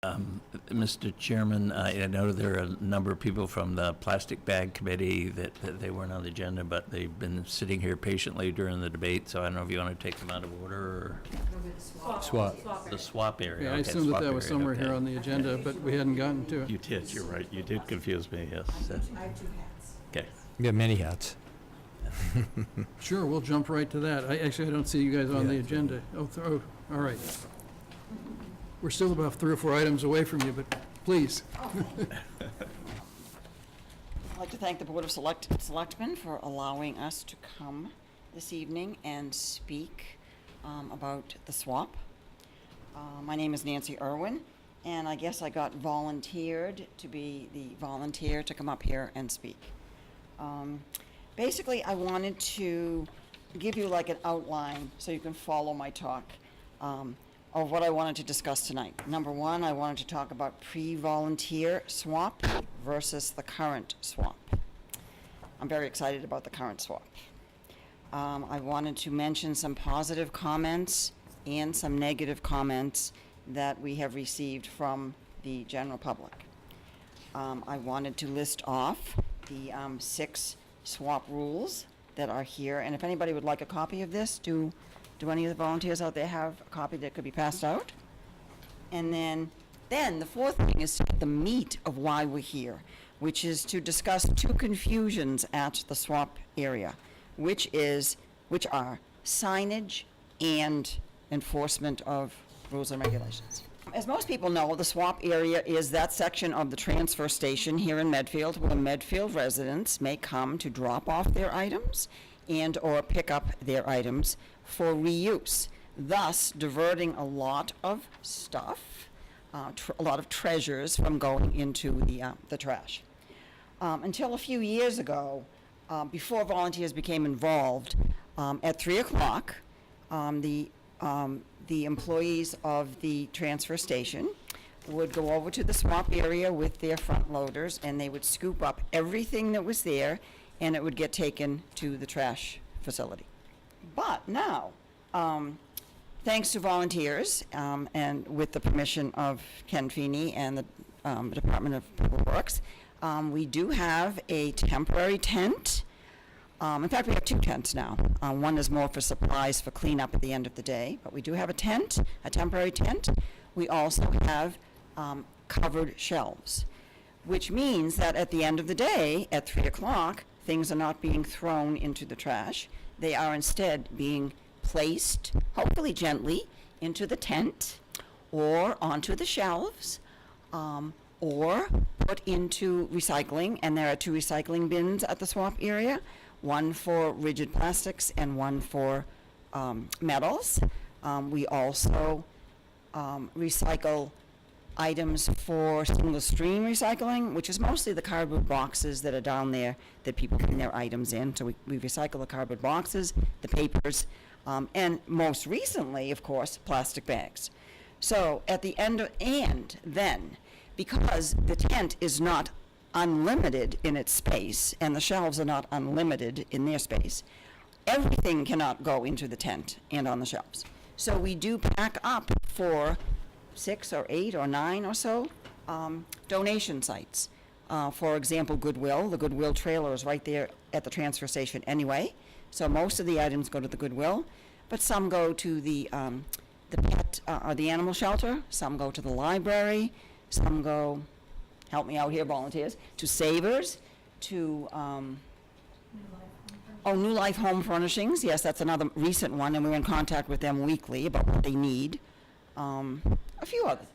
Mr. Chairman, I know there are a number of people from the Plastic Bag Committee that they weren't on the agenda, but they've been sitting here patiently during the debate, so I don't know if you want to take them out of order or Swap. the swap area. Yeah, I Okay, assumed that swap that was area, somewhere okay. here on the agenda, but we hadn't gotten to it. You did, you're right. You did confuse me, yes. I have two hats. Okay. You got many hats. Sure, we'll jump right to that. I don't see you guys on the Yeah. agenda. Oh, all right. We're still about 3 or 4 items away from you, but please. I'd like to thank the Board of Selectmen for allowing us to come this evening and speak about the swap. My name is Nancy Irwin, and I guess I got volunteered to be the volunteer to come up here and speak. Basically, I wanted to give you like an outline so you can follow my talk of what I wanted to discuss tonight. Number one, I wanted to talk about pre-volunteer swap versus the current swap. I'm very excited about the current swap. I wanted to mention some positive comments and some negative comments that we have received from the general public. I wanted to list off the 6 swap rules that are here, and if anybody would like a copy of this, do any of the volunteers out there have a copy that could be passed out? And then the fourth thing is the meat of why we're here, which is to discuss 2 confusions at the swap area, which are signage and enforcement of rules and regulations. As most people know, the swap area is that section of the transfer station here in Medfield where Medfield residents may come to drop off their items and or pick up their items for reuse, thus diverting a lot of stuff, a lot of treasures from going into the trash. Until a few years ago, before volunteers became involved, at 3 o'clock, the employees of the transfer station would go over to the swap area with their front loaders, and they would scoop up everything that was there, and it would get taken to the trash facility. But now, thanks to volunteers, and with the permission of Ken Feeney and the Department of Public Works, we do have a temporary tent. In fact, we have 2 tents now. One is more for supplies for cleanup at the end of the day, but we do have a tent, a temporary tent. We also have covered shelves, which means that at the end of the day, at 3 o'clock, things are not being thrown into the trash. They are instead being placed, hopefully gently, into the tent or onto the shelves, or put into recycling. And there are 2 recycling bins at the swap area, one for rigid plastics and one for metals. We also recycle items for single stream recycling, which is mostly the cardboard boxes that are down there that people put their items in. So we recycle the cardboard boxes, the papers, and most recently, of course, plastic bags. So at the end, because the tent is not unlimited in its space and the shelves are not unlimited in their space, everything cannot go into the tent and on the shelves. So we do pack up for 6 or 8 or 9 or so donation sites. For example, Goodwill. The Goodwill trailer is right there at the transfer station anyway, so most of the items go to the Goodwill, but some go to the pet or the animal shelter, some go to the library, some go, help me out here, volunteers, to Savers, to New Life Home Furnishings. Yes, that's another recent one, and we're in contact with them weekly about what they need. A few others.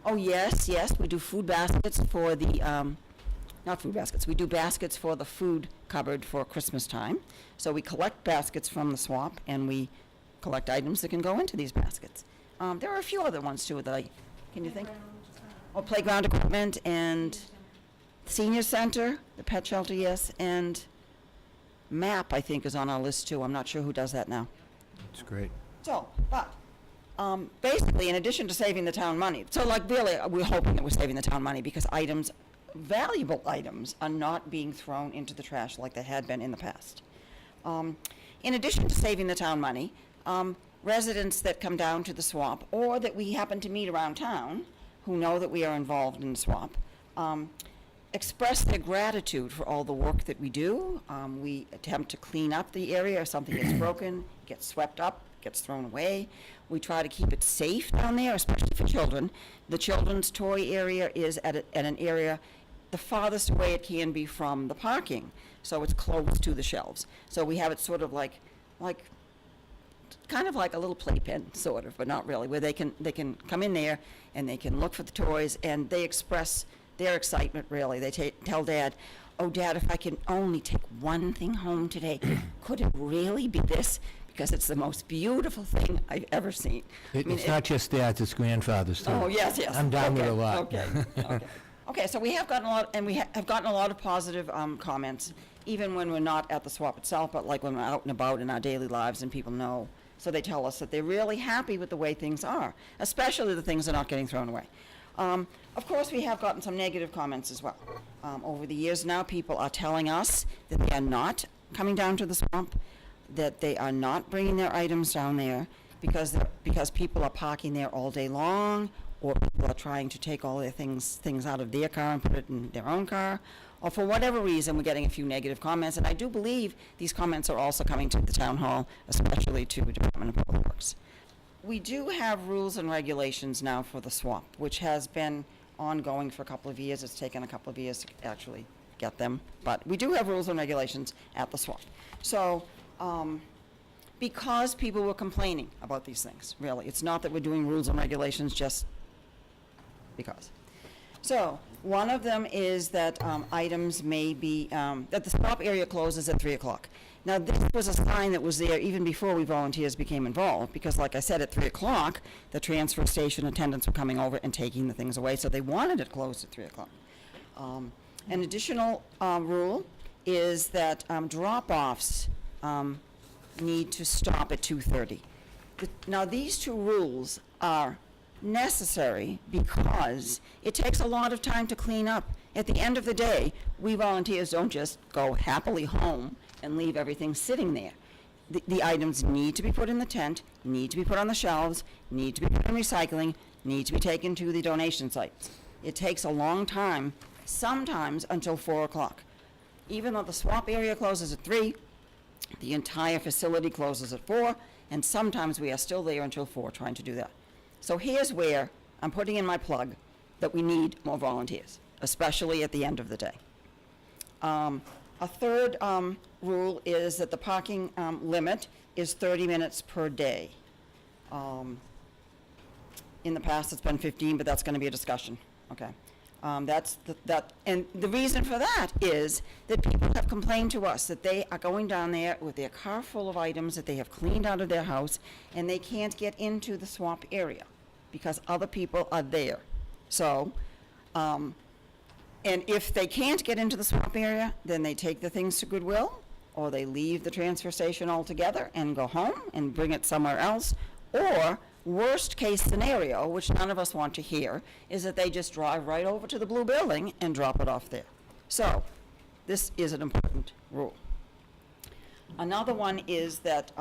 Oh, yes, we do food baskets for the, not food baskets, we do baskets for the food cupboard for Christmas time. So we collect baskets from the swap, and we collect items that can go into these baskets. There are a few other ones, too, that can you think? Oh, playground equipment and senior center, the pet shelter, yes, and MAP, I think, is on our list, too. I'm not sure who does that now. That's great. So, but basically, in addition to saving the town money, so like really, we're hoping that we're saving the town money because valuable items are not being thrown into the trash like they had been in the past. In addition to saving the town money, residents that come down to the swap or that we happen to meet around town who know that we are involved in the swap, express their gratitude for all the work that we do. We attempt to clean up the area. If something gets broken, gets swept up, gets thrown away. We try to keep it safe down there, especially for children. The children's toy area is at an area the farthest away it can be from the parking, so it's close to the shelves. So we have it sort of like kind of like a little playpen, sort of, but not really, where they can come in there and they can look for the toys, and they express their excitement, really. They tell Dad, "Oh, Dad, if I can only take one thing home today, could it really be this? Because it's the most beautiful thing I've ever seen." It's not just dads, it's grandfathers too. Oh, yes, yes. I'm down with Okay, a lot. Okay, okay. Okay, so we have gotten a lot, and we have gotten a lot of positive comments, even when we're not at the swap itself, but like when we're out and about in our daily lives and people know. So they tell us that they're really happy with the way things are, especially the things that are not getting thrown away. Of course, we have gotten some negative comments as well. Over the years now, people are telling us that they are not coming down to the swamp, that they are not bringing their items down there because people are parking there all day long, or people are trying to take all their things out of their car and put it in their own car, or for whatever reason, we're getting a few negative comments. And I do believe these comments are also coming to the town hall, especially to the Department of Public Works. We do have rules and regulations now for the swap, which has been ongoing for a couple of years. It's taken a couple of years to actually get them, but we do have rules and regulations at the swap. So, because people were complaining about these things, really. It's not that we're doing rules and regulations just because. So, one of them is that items may be, that the swap area closes at 3 o'clock. Now, this was a sign that was there even before we volunteers became involved, because like I said, at 3 o'clock, the transfer station attendants were coming over and taking the things away, so they wanted it closed at 3 o'clock. An additional rule is that drop-offs need to stop at 2:30. Now, these two rules are necessary because it takes a lot of time to clean up. At the end of the day, we volunteers don't just go happily home and leave everything sitting there. The items need to be put in the tent, need to be put on the shelves, need to be put in recycling, need to be taken to the donation sites. It takes a long time, sometimes until 4 o'clock. Even though the swap area closes at 3, the entire facility closes at 4, and sometimes we are still there until 4 trying to do that. So here's where I'm putting in my plug that we need more volunteers, especially at the end of the day. A third rule is that the parking limit is 30 minutes per day. In the past, it's been 15, but that's going to be a discussion. Okay. And the reason for that is that people have complained to us that they are going down there with their car full of items that they have cleaned out of their house, and they can't get into the swamp area because other people are there. So, and if they can't get into the swamp area, then they take the things to Goodwill, or they leave the transfer station altogether and go home and bring it somewhere else, or worst case scenario, which none of us want to hear, is that they just drive right over to the blue building and drop it off there. So, this is an important rule. Another one is that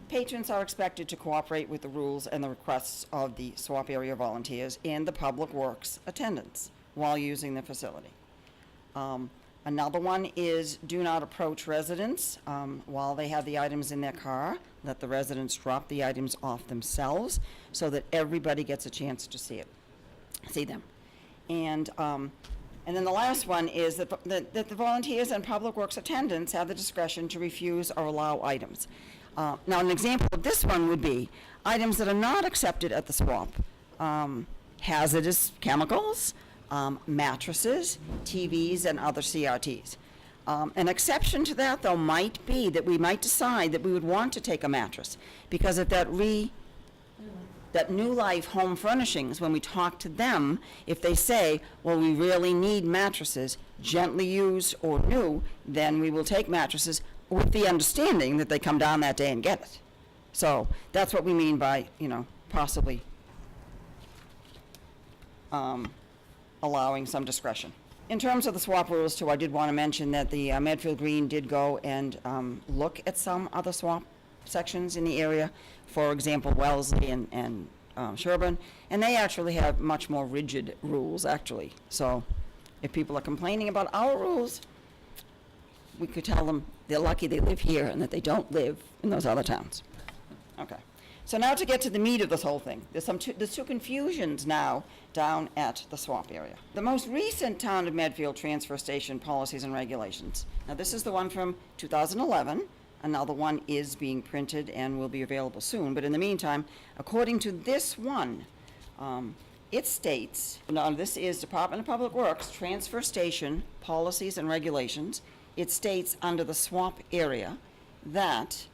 patrons are expected to cooperate with the rules and the requests of the swap area volunteers and the public works attendants while using the facility. Another one is do not approach residents while they have the items in their car. Let the residents drop the items off themselves so that everybody gets a chance to see them. And then the last one is that the volunteers and public works attendants have the discretion to refuse or allow items. Now, an example of this one would be items that are not accepted at the swap: hazardous chemicals, mattresses, TVs, and other CRTs. An exception to that, though, might be that we might decide that we would want to take a mattress, because at that New Life Home Furnishings, when we talk to them, if they say, well, we really need mattresses, gently used or new, then we will take mattresses with the understanding that they come down that day and get it. So that's what we mean by, possibly allowing some discretion. In terms of the swap rules, too, I did want to mention that the Medfield Green did go and look at some other swap sections in the area. For example, Wellesley and Sherburne, and they actually have much more rigid rules, actually. So if people are complaining about our rules, we could tell them they're lucky they live here and that they don't live in those other towns. Okay. So now to get to the meat of this whole thing, there's two confusions now down at the swamp area. The most recent Town of Medfield transfer station policies and regulations. Now this is the one from 2011. Another one is being printed and will be available soon. But in the meantime, according to this one, it states, now this is Department of Public Works transfer station policies and regulations. It states under the swamp area that,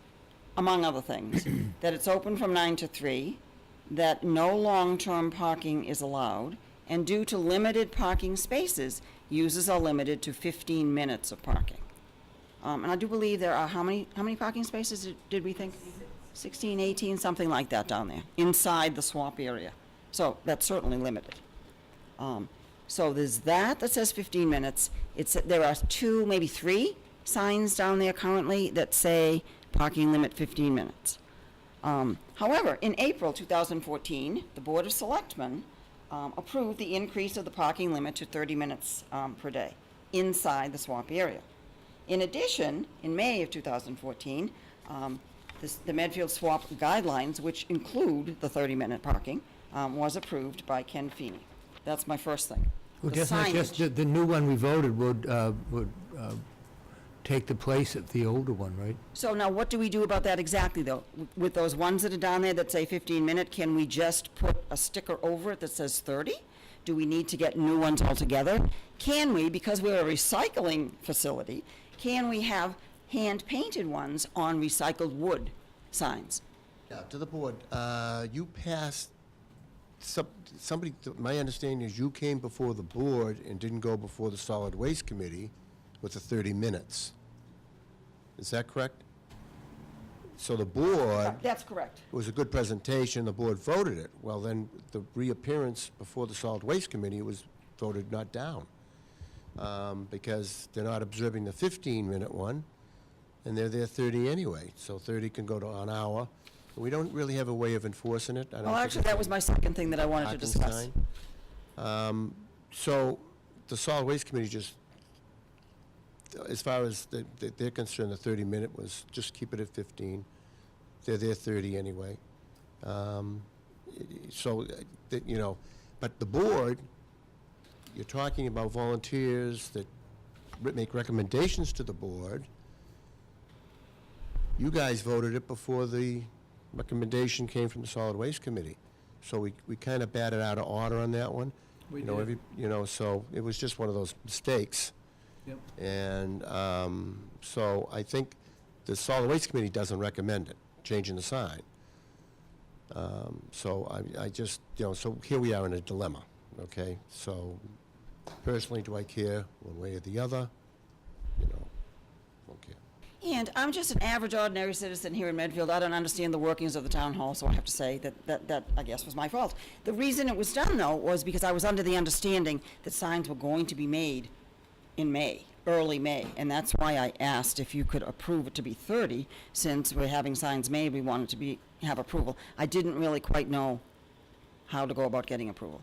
among other things, that it's open from 9 to 3, that no long-term parking is allowed, and due to limited parking spaces, users are limited to 15 minutes of parking. And I do believe there are, how many parking spaces did we think? 16, 18, something like that down there, inside the swamp area. So that's certainly limited. So there's that says 15 minutes. There are 2, maybe 3 signs down there currently that say parking limit 15 minutes. However, in April 2014, the Board of Selectmen approved the increase of the parking limit to 30 minutes per day inside the swamp area. In addition, in May of 2014, the Medfield Swamp Guidelines, which include the 30-minute parking, was approved by Ken Feeney. That's my first thing. Well, The just signage. the new one we voted would take the place of the older one, right? So now what do we do about that exactly, though? With those ones that are down there that say 15-minute, can we just put a sticker over it that says 30? Do we need to get new ones altogether? Can we, because we're a recycling facility, can we have hand-painted ones on recycled wood signs? Yeah, to the board, you passed, somebody, my understanding is you came before the board and didn't go before the Solid Waste Committee with the 30 minutes. Is that correct? So the board, That's correct. it was a good presentation, the board voted it. Well, then, the reappearance before the Solid Waste Committee was voted not down, because they're not observing the 15-minute one, and they're there 30 anyway, so 30 can go to an hour. We don't really have a way of enforcing it. I don't Well, think actually, it's that was my second thing that I wanted to parking discuss. sign. So, the Solid Waste Committee just, as far as they're concerned, the 30-minute was just keep it at 15. They're there 30 anyway. So, you know, but the board, you're talking about volunteers that make recommendations to the board. You guys voted it before the recommendation came from the Solid Waste Committee. So we kind of batted out of order on that one. We You know, did. so it was just one of those mistakes. Yep. And so I think the Solid Waste Committee doesn't recommend it, changing the sign. So I just, you know, so here we are in a dilemma, okay? So personally, do I care one way or the other? You know, don't care. And I'm just an average, ordinary citizen here in Medfield. I don't understand the workings of the town hall, so I have to say that I guess was my fault. The reason it was done, though, was because I was under the understanding that signs were going to be made in May, early May, and that's why I asked if you could approve it to be 30, since we're having signs made, we wanted to have approval. I didn't really quite know how to go about getting approval.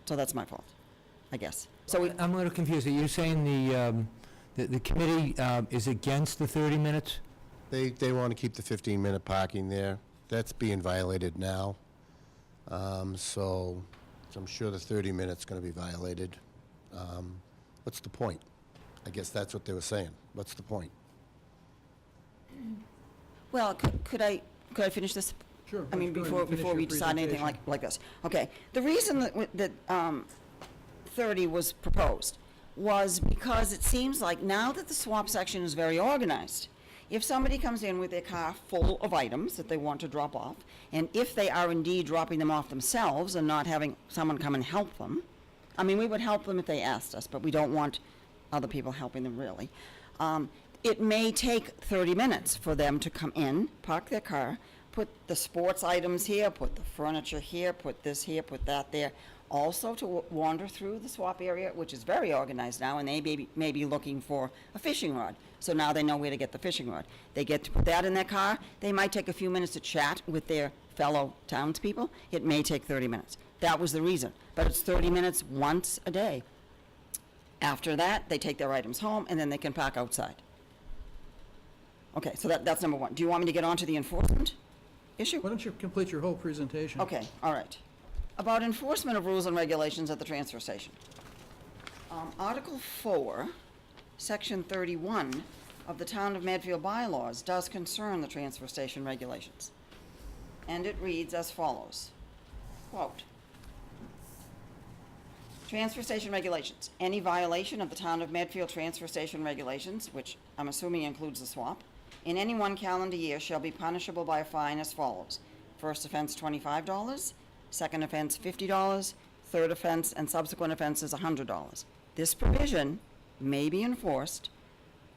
So that's my fault, I guess. So we, I'm a little confused. Are you saying the committee is against the 30 minutes? They want to keep the 15-minute parking there. That's being violated now. So I'm sure the 30 minutes going to be violated. What's the point? I guess that's what they were saying. What's the point? well, could I finish this? Sure. I mean, let's go ahead and finish before your we decide anything presentation. like this. Okay, the reason that 30 was proposed was because it seems like now that the swamp section is very organized, if somebody comes in with their car full of items that they want to drop off, and if they are indeed dropping them off themselves and not having someone come and help them, I mean, we would help them if they asked us, but we don't want other people helping them really. It may take 30 minutes for them to come in, park their car, put the sports items here, put the furniture here, put this here, put that there. Also to wander through the swamp area, which is very organized now, and they may be looking for a fishing rod. So now they know where to get the fishing rod. They get to put that in their car. They might take a few minutes to chat with their fellow townspeople, it may take 30 minutes. That was the reason, but it's 30 minutes once a day. After that, they take their items home, and then they can park outside. Okay, so that's number one. Do you want me to get on to the enforcement issue? Why don't you complete your whole presentation? Okay, all right. About enforcement of rules and regulations at the transfer station. Article 4, Section 31 of the Town of Medfield bylaws does concern the transfer station regulations. And it reads as follows, quote, "Transfer station regulations. Any violation of the Town of Medfield transfer station regulations," which I'm assuming includes the swap, "in any one calendar year shall be punishable by a fine as follows. First offense, $25, second offense, $50, third offense and subsequent offenses, $100. This provision may be enforced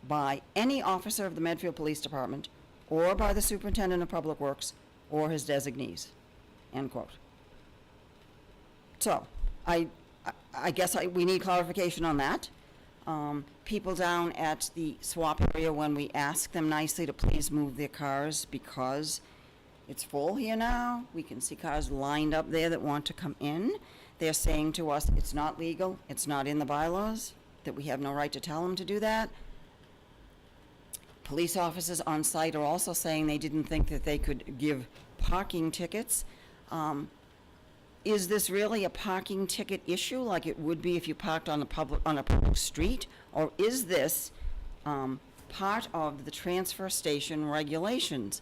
by any officer of the Medfield Police Department or by the Superintendent of Public Works or his designees." End quote. So, I guess we need clarification on that. People down at the swap area, when we ask them nicely to please move their cars because it's full here now, we can see cars lined up there that want to come in. They're saying to us, it's not legal, it's not in the bylaws, that we have no right to tell them to do that. Police officers on site are also saying they didn't think that they could give parking tickets. Is this really a parking ticket issue like it would be if you parked on a public street? Or is this part of the transfer station regulations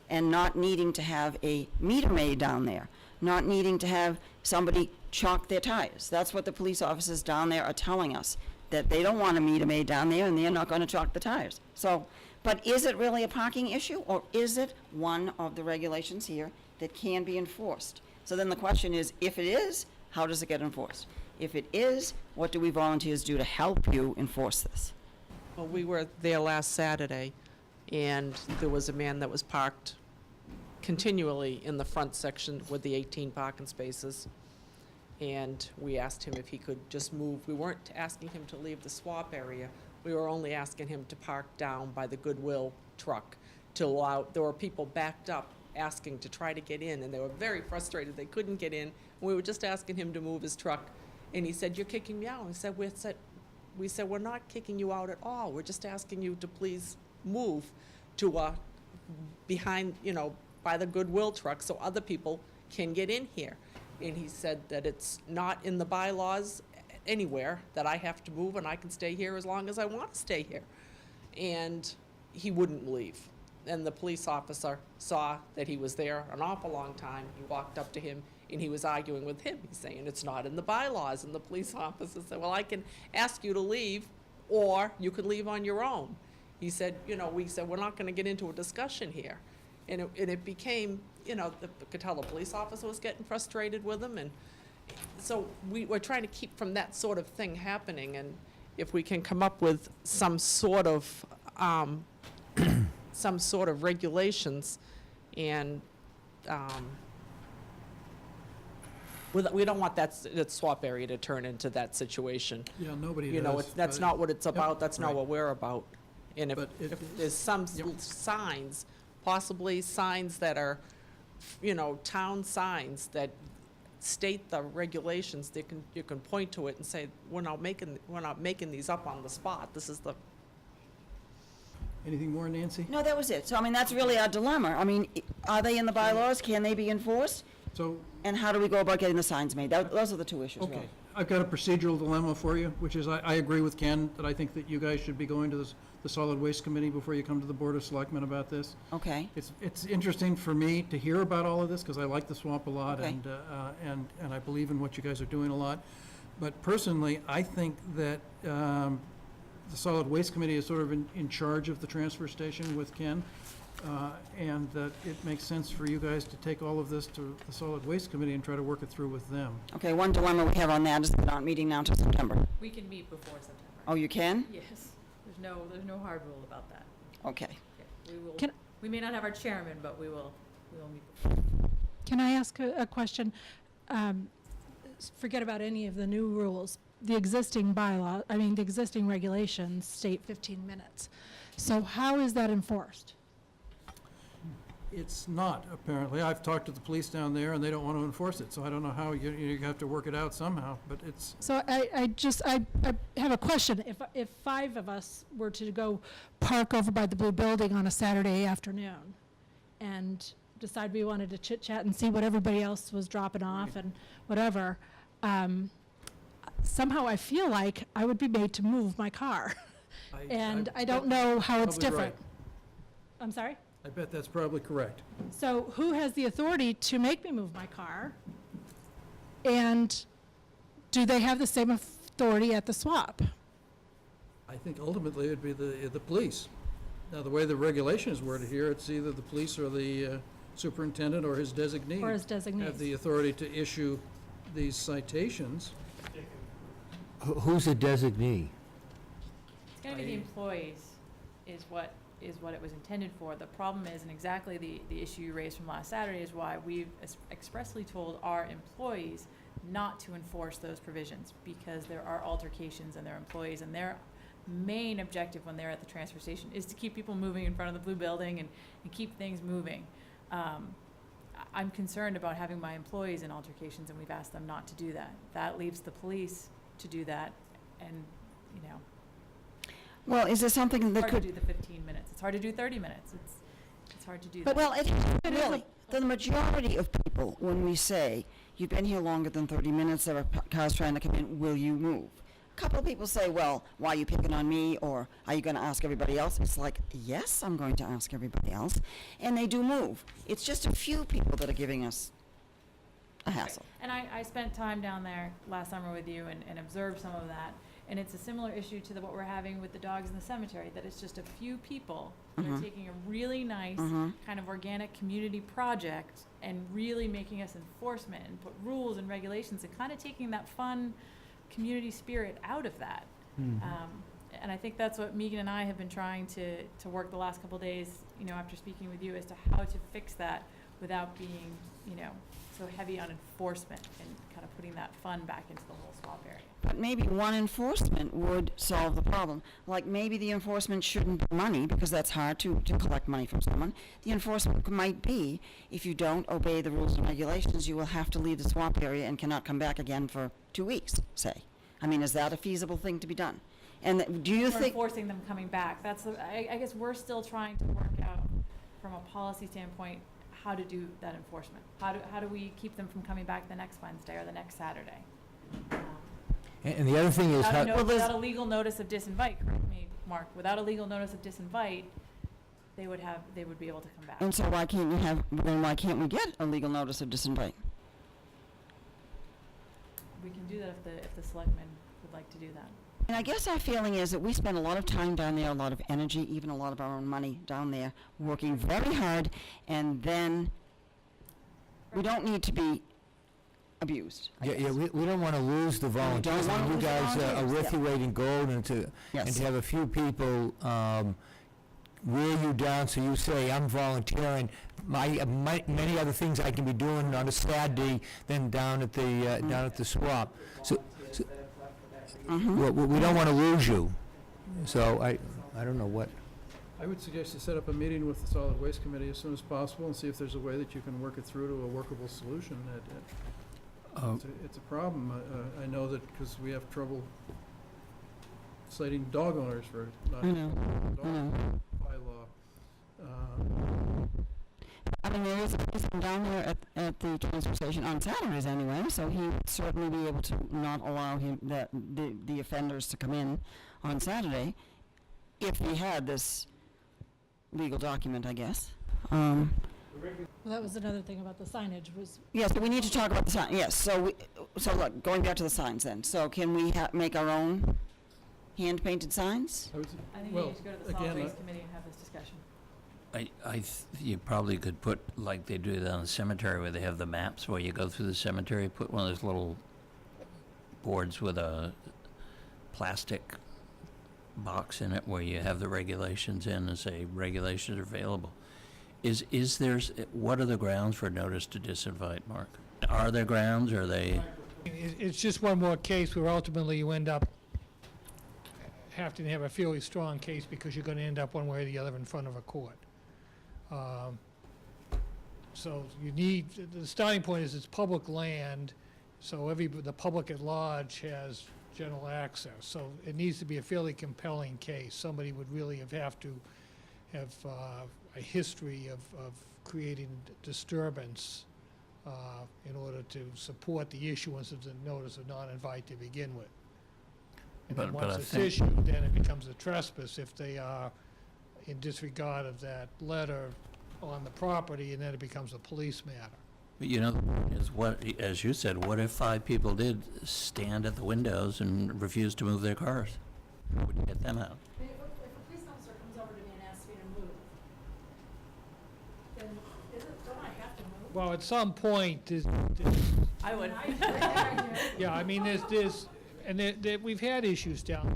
and not needing to have a meter maid down there, not needing to have somebody chalk their tires? That's what the police officers down there are telling us, that they don't want a meter maid down there and they're not going to chalk the tires. So, but is it really a parking issue, or is it one of the regulations here that can be enforced? So then the question is, if it is, how does it get enforced? If it is, what do we volunteers do to help you enforce this? Well, we were there last Saturday, and there was a man that was parked continually in the front section with the 18 parking spaces. And we asked him if he could just move. We weren't asking him to leave the swap area. We were only asking him to park down by the Goodwill truck to allow, there were people backed up asking to try to get in, and they were very frustrated. They couldn't get in. We were just asking him to move his truck, and he said, "You're kicking me out." We said, "We're not kicking you out at all. We're just asking you to please move to behind, by the Goodwill truck so other people can get in here." And he said that it's not in the bylaws anywhere that I have to move and I can stay here as long as I want to stay here. And he wouldn't leave. And the police officer saw that he was there an awful long time. He walked up to him and he was arguing with him. He's saying, "It's not in the bylaws." And the police officer said, "Well, I can ask you to leave, or you can leave on your own." He said, we said, "We're not going to get into a discussion here." And it became, you could tell the police officer was getting frustrated with him. And so we're trying to keep from that sort of thing happening. And if we can come up with some sort of regulations, and we don't want that swap area to turn into that situation. Yeah, nobody does. That's but- not what it's about. Yep, That's not right. what we're about. And But it if is- there's some Yep. signs, possibly signs that are, town signs that state the regulations, you can point to it and say, we're not making these up on the spot. This is the Anything more, Nancy? No, that was it. So, that's really our dilemma. Are they in the bylaws? Can they be enforced? So, And how do we go about getting the signs made? Those are the two issues, really. okay, I've got a procedural dilemma for you, which is I agree with Ken that I think that you guys should be going to the Solid Waste Committee before you come to the Board of Selectmen about this. Okay, It's interesting for me to hear about all of this, because I like the swamp a lot, Okay. and I believe in what you guys are doing a lot. But personally, I think that the Solid Waste Committee is sort of in charge of the transfer station with Ken, and that it makes sense for you guys to take all of this to the Solid Waste Committee and try to work it through with them. okay, one dilemma we have on that is they're not meeting now until September. We can meet before September. Oh, you can? Yes, there's no hard rule about that. Okay. We will, Can- we may not have our chairman, but we will meet before. Can I ask a question? Forget about any of the new rules. The existing the existing regulations state 15 minutes. So how is that enforced? It's not, apparently. I've talked to the police down there, and they don't want to enforce it, so I don't know how, you have to work it out somehow, but it's, So I have a question. If 5 of us were to go park over by the Blue Building on a Saturday afternoon and decide we wanted to chit chat and see what everybody else was dropping off and whatever, somehow I feel like I would be made to move my car. And I don't know how it's Probably right. different. I'm sorry? I bet that's probably correct. So who has the authority to make me move my car? And do they have the same authority at the swap? I think ultimately it'd be the police. Now, the way the regulation is worded here, it's either the police or the superintendent or his designee. Or his Have the designees? authority to issue these citations. Who's a designee? It's gonna be the employees is what it was intended for. The problem is, and exactly the issue you raised from last Saturday is why we've expressly told our employees not to enforce those provisions, because there are altercations and their employees, and their main objective when they're at the transfer station is to keep people moving in front of the Blue Building and keep things moving. I'm concerned about having my employees in altercations, and we've asked them not to do that. That leaves the police to do that, and, you know, Well, is there something it's that hard to could, do the 15 minutes. It's hard to do 30 minutes. It's hard to do But- that. well, it, It is a- really, the majority of people, when we say, you've been here longer than 30 minutes, there are cars trying to come in, will you move? A couple of people say, well, why are you picking on me, or are you going to ask everybody else? It's like, yes, I'm going to ask everybody else, and they do move. It's just a few people that are giving us a hassle. And I spent time down there last summer with you and observed some of that. And it's a similar issue to what we're having with the dogs in the cemetery, that it's just a few people that are Mhm. taking a really nice Mhm. kind of organic community project and really making us enforcement and put rules and regulations and kind of taking that fun community spirit out of that. And I think that's what Megan and I have been trying to work the last couple days, you know, after speaking with you, as to how to fix that without being, you know, so heavy on enforcement and kind of putting that fun back into the whole swap area. But maybe one enforcement would solve the problem. Like, maybe the enforcement shouldn't be money, because that's hard to collect money from someone. The enforcement might be, if you don't obey the rules and regulations, you will have to leave the swap area and cannot come back again for 2 weeks, say. I mean, is that a feasible thing to be done? And do you Or think, enforcing them coming back. I guess we're still trying to work out, from a policy standpoint, how to do that enforcement. How do we keep them from coming back the next Wednesday or the next Saturday? And the other thing is, Without a how, no- without a legal notice of disinvite, correct me, Mark, without a legal notice of disinvite, they would be able to come back. and so why can't we get a legal notice of disinvite? We can do that if the selectmen would like to do that. And I guess our feeling is that we spend a lot of time down there, a lot of energy, even a lot of our own money down there, working very hard, and then we don't need to be abused, I yeah, guess. we don't want to lose the volunteers. wanna You lose the guys are volunteers, worth yeah. your weight in gold, and to Yes. have a few people wear you down, so you say, I'm volunteering. Many other things I can be doing on a Saturday than down at the swap. So we don't want to lose you. So I don't know what. I would suggest you set up a meeting with the Solid Waste Committee as soon as possible and see if there's a way that you can work it through to a workable solution. It's a problem. I know that because we have trouble citing dog owners for not I know, dog I know. bylaw. I mean, there is a person down there at the transfer station on Saturdays anyway, so he would certainly be able to not allow the offenders to come in on Saturday if he had this legal document, I guess. Well, that was another thing about the signage was, Yes, but we need to talk about the sign, yes, so look, going back to the signs then, so can we make our own hand-painted signs? I would I think you Well, need to go to the again, solid waste committee and have this discussion. You probably could put, like they do down the cemetery, where they have the maps where you go through the cemetery, put one of those little boards with a plastic box in it where you have the regulations in and say regulations are available. What are the grounds for notice to disinvite, Mark? Are there grounds, or are they? It's just one more case where ultimately you end up having to have a fairly strong case, because you're going to end up one way or the other in front of a court. So you need, the starting point is it's public land, so the public at large has general access. So it needs to be a fairly compelling case. Somebody would really have to have a history of creating disturbance in order to support the issuance of the notice of non-invite to begin with. And then But I once it's think- issued, then it becomes a trespass if they are in disregard of that letter on the property, and then it becomes a police matter. But you know, is what, as you said, what if 5 people did stand at the windows and refuse to move their cars? How would you get them out? If a police officer comes over to me and asks me to move, then don't I have to move? Well, at some point, I would. yeah, I mean, and we've had issues down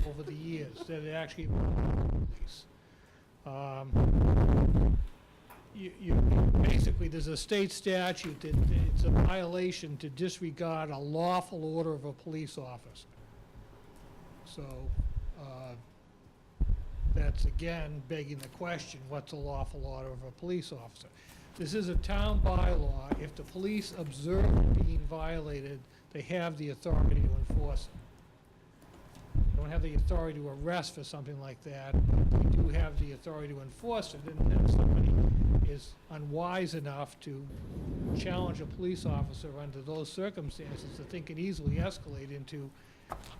over the years that it actually police. Basically, there's a state statute that it's a violation to disregard a lawful order of a police officer. So, that's again begging the question, what's a lawful order of a police officer? This is a town bylaw. If the police observe it being violated, they have the authority to enforce it. They don't have the authority to arrest for something like that, but they do have the authority to enforce it. And then if somebody is unwise enough to challenge a police officer under those circumstances, I think it easily escalate into,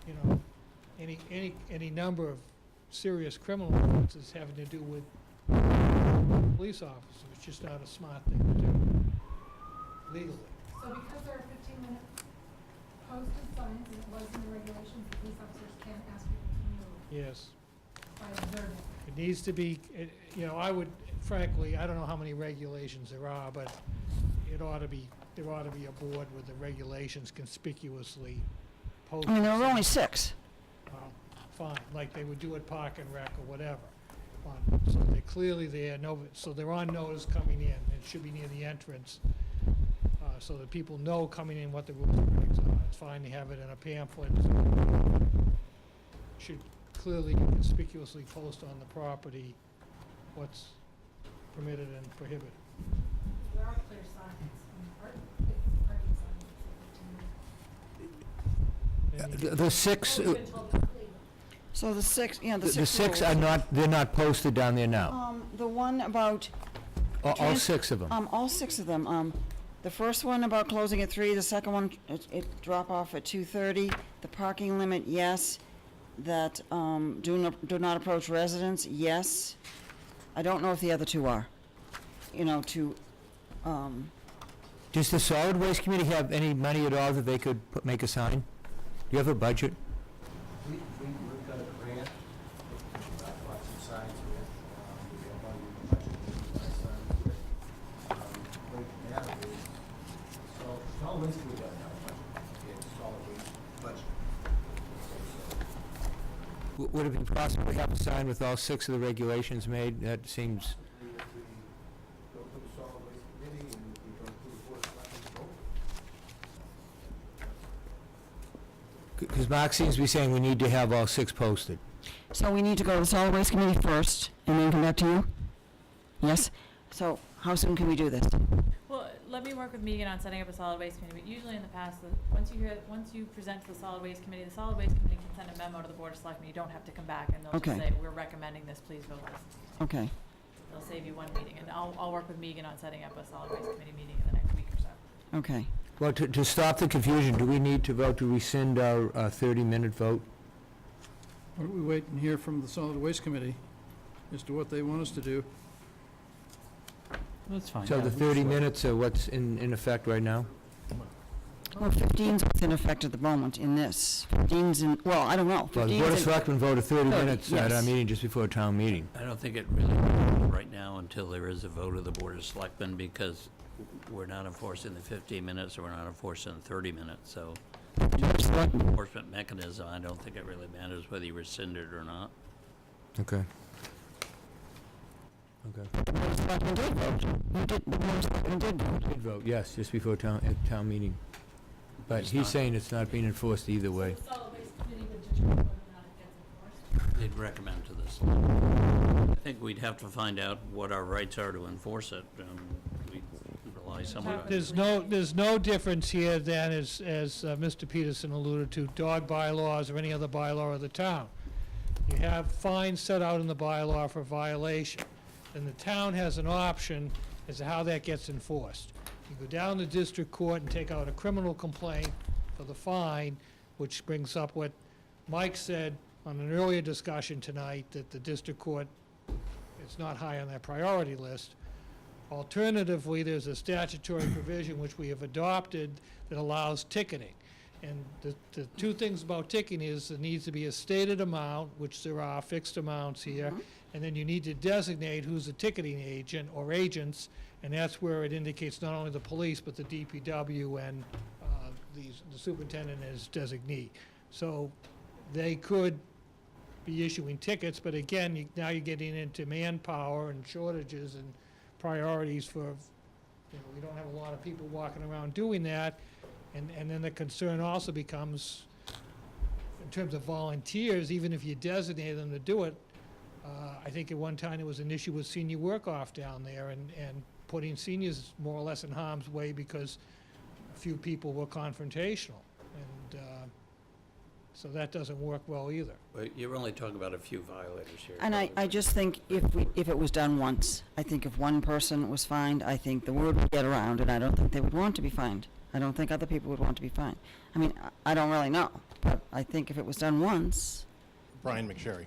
you know, any number of serious criminal offenses having to do with police officers. It's just not a smart thing to do legally. So because there are 15-minute posted signs, and it was in the regulations, the police officers can't ask people to move Yes. by observing. It needs to be, you know, I would, frankly, I don't know how many regulations there are, but there ought to be a board with the regulations conspicuously posted. I mean, there were only 6. Well, fine, like they would do at Park and Rec or whatever. So they're clearly there, so they're on notice coming in. It should be near the entrance, so that people know coming in what the rules and regs are. It's fine to have it in a pamphlet. Should clearly conspicuously post on the property what's permitted and prohibited. There are clear signs, parking signs. And The 6, Always been told to clean. So the 6, yeah, the 6 the 6 rules. are not, they're not posted down there now. The one about, All trans- 6 of them. all 6 of them. The first one about closing at 3, the second one, it drop off at 2:30. The parking limit, yes. That, do not approach residents, yes. I don't know if the other 2 are. You know, Does the solid waste committee have any money at all that they could make a sign? Do you have a budget? We've got a grant, bought some signs with, we have money in the budget to buy signs with. What we have is, solid waste we don't have a budget, it's solid waste budget. Would it be possible to have a sign with all 6 of the regulations made? That seems, If we go to the solid waste committee and we go to the board of selectmen's vote. because Mark seems to be saying we need to have all 6 posted. so we need to go to the solid waste committee first, and then come back to you? Yes? So how soon can we do this? Well, let me work with Megan on setting up a solid waste committee, but usually in the past, once you present to the solid waste committee, the solid waste committee can send a memo to the board of selectmen, you don't have to come back, and they'll just Okay. say, we're recommending this, please vote this. Okay. They'll save you one meeting, and I'll work with Megan on setting up a solid waste committee meeting in the next week or so. Okay. Well, to stop the confusion, do we need to vote to rescind our 30-minute vote? Why don't we wait and hear from the solid waste committee as to what they want us to do? That's fine. So the 30 minutes are what's in effect right now? Well, 15's what's in effect at the moment in this. 15's in, well, I don't know. Well, the 15's Board of in- Selectmen voted 30 30, minutes at our yes. meeting just before a town meeting. I don't think it really matters right now until there is a vote of the Board of Selectmen, because we're not enforcing the 15 minutes, or we're not enforcing the 30 minutes, so enforcement mechanism, I don't think it really matters whether you rescind it or not. Okay. Okay. The Board of Selectmen did vote. The Board of Selectmen did vote. Did vote, yes, just before town meeting. But It's he's not. saying it's not being enforced either way. The solid waste committee would determine whether or not it gets enforced. They'd recommend to the select. I think we'd have to find out what our rights are to enforce it. We bylaw, someone. There's no difference here than, as Mr. Peterson alluded to, dog bylaws or any other bylaw of the town. You have fines set out in the bylaw for violation, and the town has an option as to how that gets enforced. You go down to district court and take out a criminal complaint for the fine, which brings up what Mike said on an earlier discussion tonight, that the district court is not high on their priority list. Alternatively, there's a statutory provision which we have adopted that allows ticketing. And the two things about ticketing is there needs to be a stated amount, which there are fixed amounts here, and then you need to designate who's a ticketing agent or agents, and that's where it indicates not only the police, but the DPW and the superintendent as designee. So they could be issuing tickets, but again, now you're getting into manpower and shortages and priorities for, we don't have a lot of people walking around doing that. And then the concern also becomes, in terms of volunteers, even if you designate them to do it, I think at one time there was an issue with senior work-off down there and putting seniors more or less in harm's way because a few people were confrontational. And so that doesn't work well either. Well, you're only talking about a few violators here. And I just think if it was done once, I think if one person was fined, I think the word would get around, and I don't think they would want to be fined. I don't think other people would want to be fined. I mean, I don't really know, but I think if it was done once, Brian McSherry.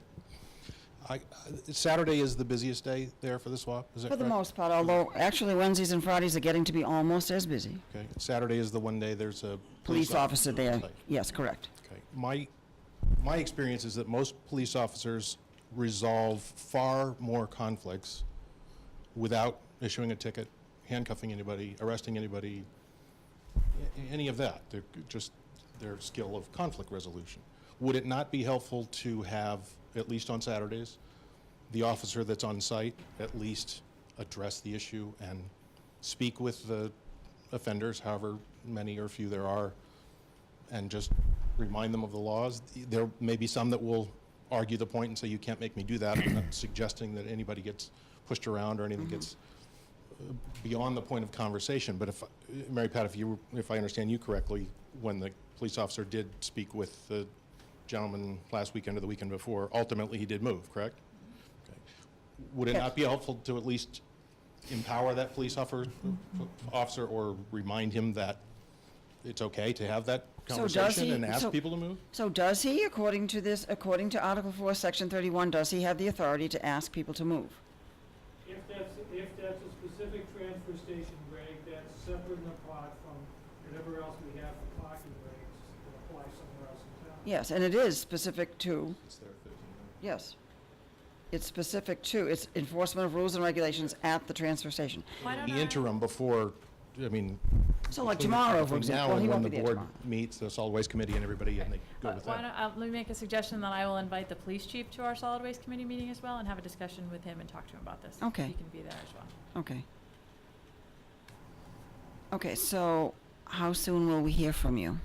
Saturday is the busiest day there for the swap, is that for correct? the most part, although actually Wednesdays and Fridays are getting to be almost as busy. Okay, Saturday is the one day there's a Police officer there, on site. yes, correct. Okay, my experience is that most police officers resolve far more conflicts without issuing a ticket, handcuffing anybody, arresting anybody, any of that. They're just their skill of conflict resolution. Would it not be helpful to have, at least on Saturdays, the officer that's on site at least address the issue and speak with the offenders, however many or few there are, and just remind them of the laws? There may be some that will argue the point and say, you can't make me do that. I'm not suggesting that anybody gets pushed around or anything gets beyond the point of conversation. But if, Mary Pat, if I understand you correctly, when the police officer did speak with the gentleman last weekend or the weekend before, ultimately he did move, correct? Okay. Would it Yes. not be helpful to at least empower that police officer or remind him that it's okay to have that So does conversation he- and ask so- people to move? So does he, according to Article 4, Section 31, does he have the authority to ask people to move? If that's a specific transfer station, Greg, that's separate and apart from whatever else we have for parking regs that apply somewhere else in town. Yes, and it is specific to, It's there 15 minutes. yes. It's specific to, it's enforcement of rules and regulations at the transfer station. Why don't The I- interim before, I mean. So like between- tomorrow, for between now example, and he when won't the be there board tomorrow. meets, the solid waste committee and everybody, and they go with Why that. don't, let me make a suggestion that I will invite the police chief to our solid waste committee meeting as well and have a discussion with him and talk to him about this. Okay. He can be there as well. Okay. Okay, so how soon will we hear from you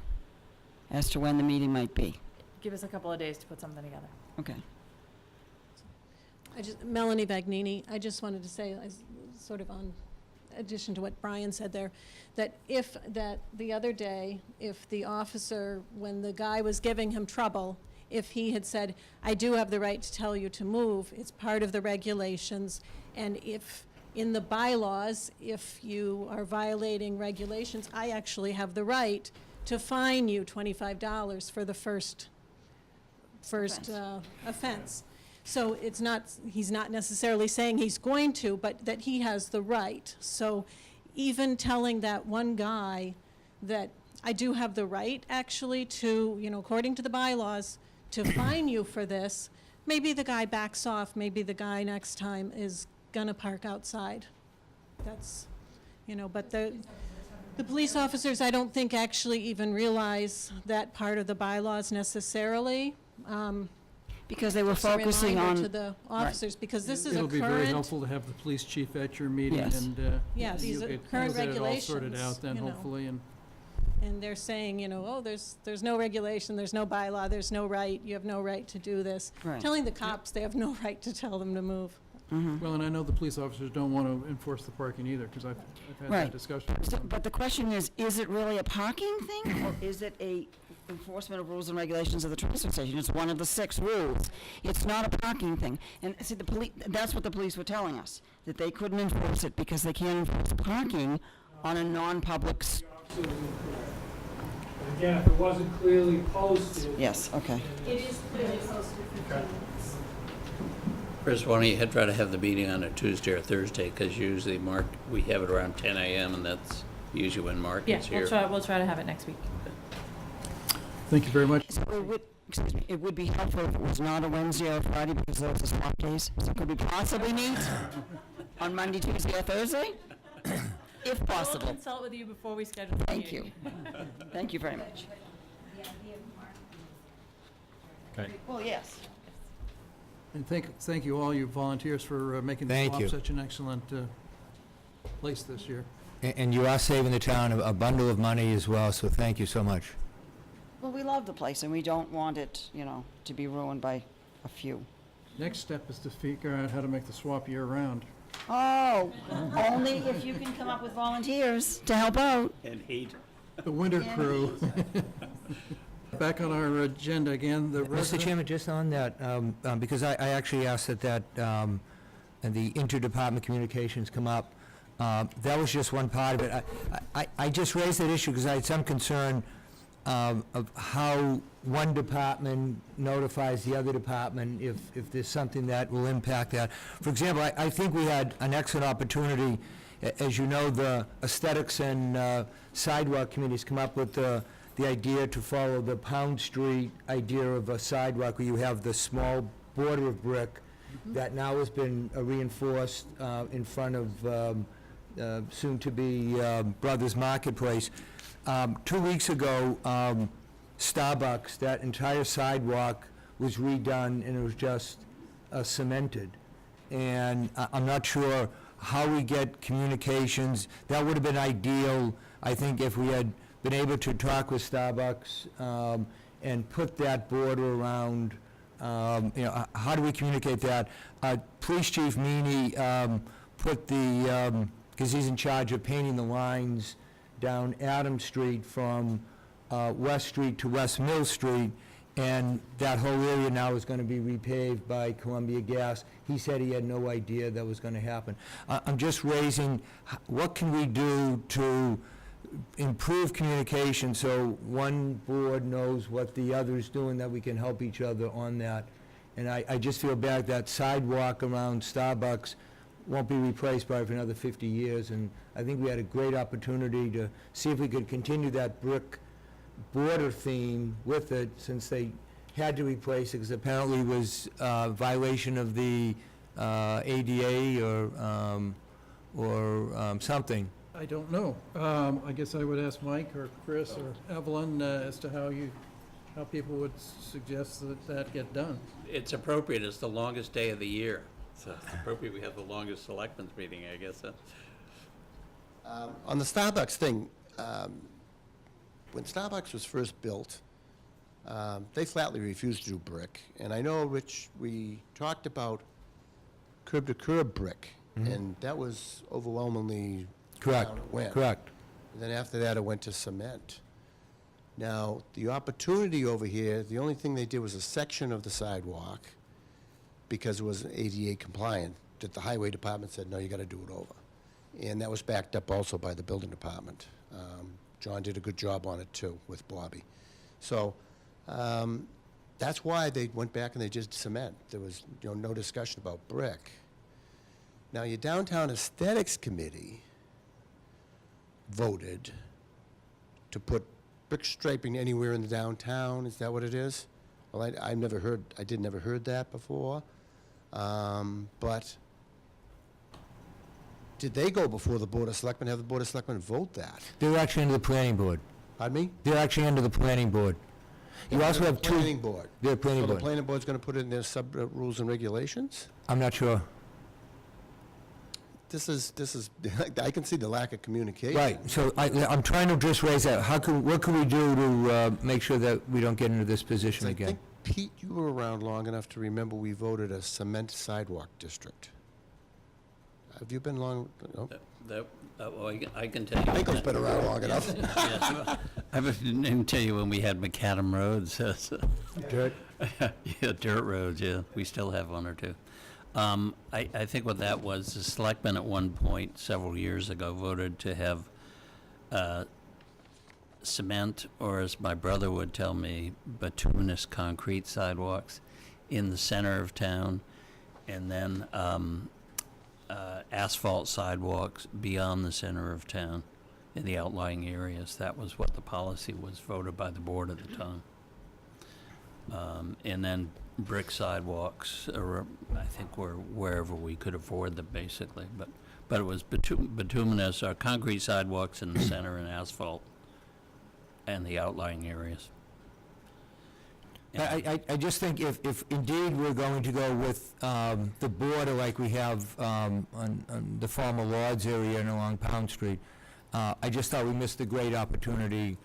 as to when the meeting might be? Give us a couple of days to put something together. Okay. Melanie Vagnini, I just wanted to say, as sort of on addition to what Brian said there, that the other day, if the officer, when the guy was giving him trouble, if he had said, I do have the right to tell you to move, it's part of the regulations, and if, in the bylaws, if you are violating regulations, I actually have the right to fine you $25 for the first offense. So it's not, he's not necessarily saying he's going to, but that he has the right. So even telling that one guy that I do have the right actually to, according to the bylaws, to fine you for this, maybe the guy backs off, maybe the guy next time is gonna park outside. That's, but the police officers, I don't think actually even realize that part of the bylaws necessarily. Because they were Just a focusing reminder on, to the officers, because this is a It'll be very current, helpful to have the police chief at your meeting, Yes. and Yeah, these you'll are get current it all sorted regulations, out then, you know. hopefully, and and they're saying, oh, there's no regulation, there's no bylaw, there's no right, you have no right to do this. Right. Telling the cops they have no right to tell them to move. Well, and I know the police officers don't want to enforce the parking either, because I've had Right. that discussion with So, them. but the question is it really a parking thing, or is it a enforcement of rules and regulations of the transfer station? It's one of the 6 rules. It's not a parking thing. And see, the police, that's what the police were telling us, that they couldn't enforce it because they can't enforce parking on a non-public, Absolutely correct. But again, if it wasn't clearly posted. yes, okay. It is clearly posted for 15 minutes. Chris, why don't you try to have the meeting on a Tuesday or Thursday, because usually we have it around 10 a.m., and that's usually when Mark Yeah, is here. we'll try to have it next week. Thank you very much. So it would, excuse me, it would be helpful if it was not a Wednesday or a Friday because those are swap days. So could we possibly meet on Monday, Tuesday, or Thursday? If We'll possible. consult with you before we schedule the Thank you. meeting. Thank you very much. Well, yes. And thank you all, you volunteers, for making the Thank swap you. such an excellent place this year. And you are saving the town a bundle of money as well, so thank you so much. Well, we love the place, and we don't want it, to be ruined by a few. Next step is to figure out how to make the swap year-round. Oh, only if you can come up with volunteers to help out. And heat. The winter Yeah. crew. Back on our agenda again, the Mr. resident... Chairman, just on that, because I actually asked that and the interdepartment communications come up, that was just one part of it. I just raised that issue because I had some concern of how one department notifies the other department if there's something that will impact that. For example, I think we had an excellent opportunity. As you know, the aesthetics and sidewalk committees come up with the idea to follow the Pound Street idea of a sidewalk where you have the small border of brick that now has been reinforced in front of soon-to-be Brothers Marketplace. 2 weeks ago, Starbucks, that entire sidewalk was redone and it was just cemented. And I'm not sure how we get communications. That would have been ideal, I think, if we had been able to talk with Starbucks and put that border around, how do we communicate that? Police Chief Meany put the, because he's in charge of painting the lines down Adams Street from West Street to West Mill Street, and that whole area now is going to be repaved by Columbia Gas. He said he had no idea that was going to happen. I'm just raising, what can we do to improve communication so one board knows what the other's doing, that we can help each other on that? And I just feel bad that sidewalk around Starbucks won't be replaced probably for another 50 years, and I think we had a great opportunity to see if we could continue that brick border theme with it, since they had to replace it, because apparently it was a violation of the ADA or something. I don't know. I guess I would ask Mike or Chris or Evelyn as to how people would suggest that get done. It's appropriate, it's the longest day of the year, so it's appropriate we have the longest selectmen's meeting, I guess. On the Starbucks thing, when Starbucks was first built, they flatly refused to do brick. And I know, Rich, we talked about curb-to-curb brick, and that was overwhelmingly Correct, down it went. correct. And then after that, it went to cement. Now, the opportunity over here, the only thing they did was a section of the sidewalk, because it was ADA compliant, that the highway department said, no, you gotta do it over. And that was backed up also by the building department. John did a good job on it too, with Bobby. So, that's why they went back and they just cement. There was, no discussion about brick. Now, your downtown aesthetics committee voted to put brick striping anywhere in the downtown. Is that what it is? Well, I never heard that before. But did they go before the Board of Selectmen, have the Board of Selectmen vote that? They're actually under the planning board. Pardon me? They're actually under the planning board. You also have two... Planning board. They're planning So the board. planning board's gonna put it in their sub-rules and regulations? I'm not sure. This is, I can see the lack of communication. Right, so I'm trying to just raise that. What can we do to make sure that we don't get into this position I again? think, Pete, you were around long enough to remember we voted a cement sidewalk district. Have you been long? No? Well, I can tell you. Michael's been around long enough. Yes, I didn't tell you when we had macadam roads. Dirt. Yeah, dirt roads, yeah. We still have one or two. I think what that was, the selectmen at one point, several years ago, voted to have cement, or as my brother would tell me, bituminous concrete sidewalks in the center of town, and then asphalt sidewalks beyond the center of town in the outlying areas. That was what the policy was, voted by the board at the time. And then brick sidewalks, or I think were wherever we could afford them, basically. But it was bituminous, or concrete sidewalks in the center, and asphalt and the outlying areas. I just think if indeed we're going to go with the border like we have on the former Lords area and along Pound Street, I just thought we missed a great opportunity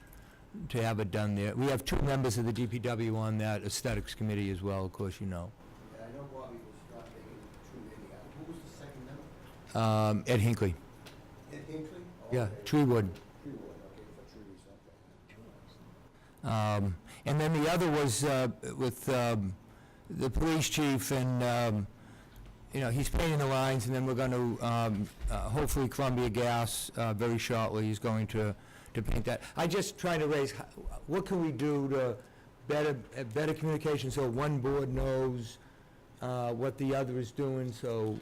to have it done there. We have 2 members of the DPW on that aesthetics committee as well, of course, you know. I know Bobby was not making too many. Who was the second member? Ed Hinckley. Ed Hinckley? Yeah, Treewood. Treewood, okay, for trees, okay. And then the other was with the police chief, and, you know, he's painting the lines, and then we're going to, hopefully Columbia Gas, very shortly, is going to paint that. I just try to raise, what can we do to better communication, so one board knows what the other is doing, so,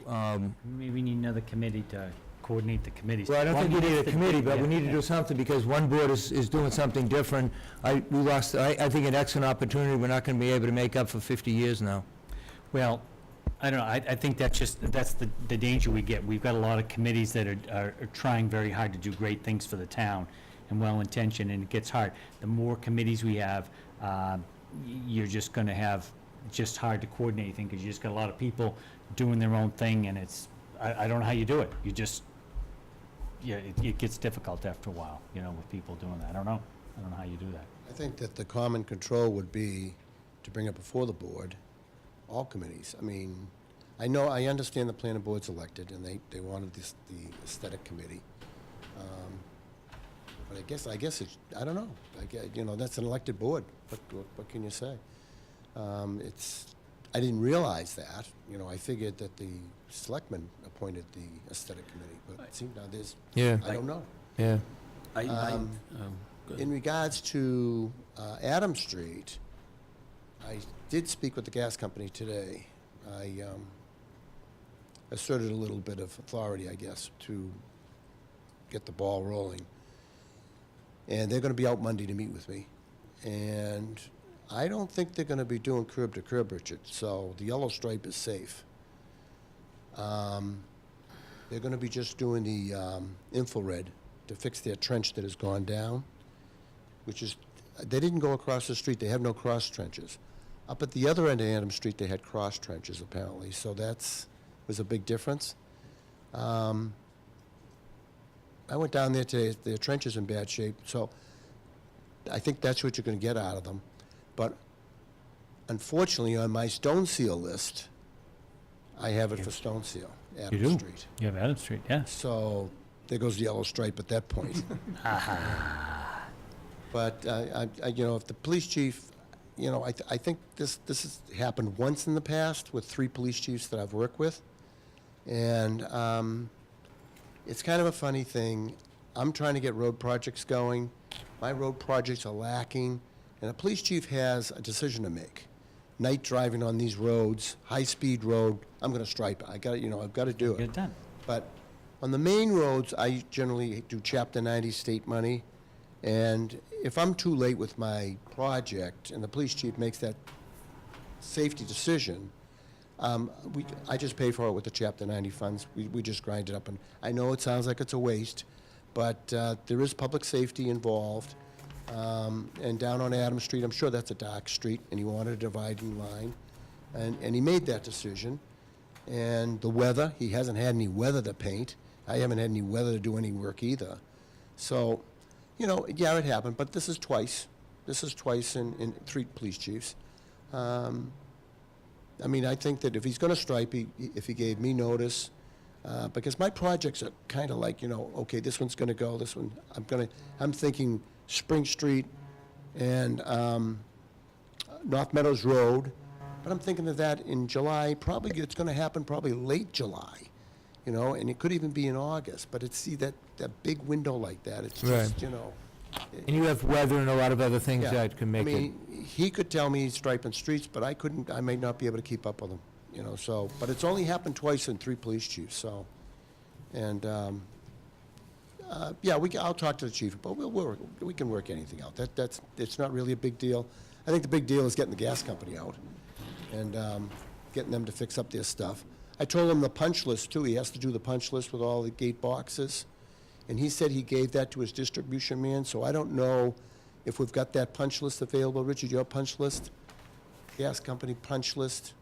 Maybe we need another committee to coordinate the committees. well, I don't think we need a committee, but we need to Yeah. do something, because one board is doing something different. I think an excellent opportunity we're not going to be able to make up for 50 years now. Well, I don't know, I think that's the danger we get. We've got a lot of committees that are trying very hard to do great things for the town, and well-intentioned, and it gets hard. The more committees we have, you're just gonna have just hard to coordinate anything, because you just got a lot of people doing their own thing, and it's, I don't know how you do it. You just, yeah, it gets difficult after a while, you know, with people doing that. I don't know how you do that. I think that the common control would be to bring it before the board, all committees. I mean, I understand the planning board's elected, and they wanted the aesthetic committee. But I guess it's, I don't know. You know, that's an elected board. What can you say? I didn't realize that. You know, I figured that the selectmen appointed the aesthetic committee, but it seems now there's, Yeah. I don't know. Yeah. Good. In regards to Adam Street, I did speak with the gas company today. I asserted a little bit of authority, I guess, to get the ball rolling. And they're going to be out Monday to meet with me. And I don't think they're going to be doing curb to curb, Richard, so the yellow stripe is safe. They're going to be just doing the infrared to fix their trench that has gone down, which is, they didn't go across the street. They have no cross trenches. Up at the other end of Adam Street, they had cross trenches, apparently, so was a big difference. I went down there today. Their trench is in bad shape, so I think that's what you're going to get out of them. But unfortunately, on my stone seal list, I have it for stone seal, Adam do? Street. You have Adams Street, yeah. So there goes the yellow stripe at that point. But you know, if the police chief, you know, I think this has happened once in the past with 3 police chiefs that I've worked with, and it's kind of a funny thing. I'm trying to get road projects going. My road projects are lacking, and a police chief has a decision to make. Night driving on these roads, high-speed road, I'm going to stripe it. I've got to do Get it. it done. But on the main roads, I generally do Chapter 90 state money, and if I'm too late with my project and the police chief makes that safety decision, I just pay for it with the Chapter 90 funds. We just grind it up, and I know it sounds like it's a waste, but there is public safety involved. And down on Adams Street, I'm sure that's a dark street, and he wanted a dividing line, and he made that decision. And the weather, he hasn't had any weather to paint. I haven't had any weather to do any work either. So, you know, yeah, it happened, but this is twice. This is twice in 3 police chiefs. I mean, I think that if he's going to stripe, if he gave me notice, Because my projects are kind of like, okay, this one's gonna go, this one, I'm thinking Spring Street and North Meadows Road, but I'm thinking of that in July, probably, it's gonna happen probably late July, and it could even be in August, but it's, see, that big window like that, it's just, And you have weather and a lot of other things yeah. that can I make it. mean, he could tell me he's striping streets, but I may not be able to keep up with him, so, but it's only happened twice in 3 police chiefs, so, and, yeah, I'll talk to the chief, but we can work anything out. It's not really a big deal. I think the big deal is getting the gas company out and getting them to fix up their stuff. I told him the punch list, too. He has to do the punch list with all the gate boxes. And he said he gave that to his distribution man, so I don't know if we've got that punch list available. Richard, your punch list? Gas company punch list?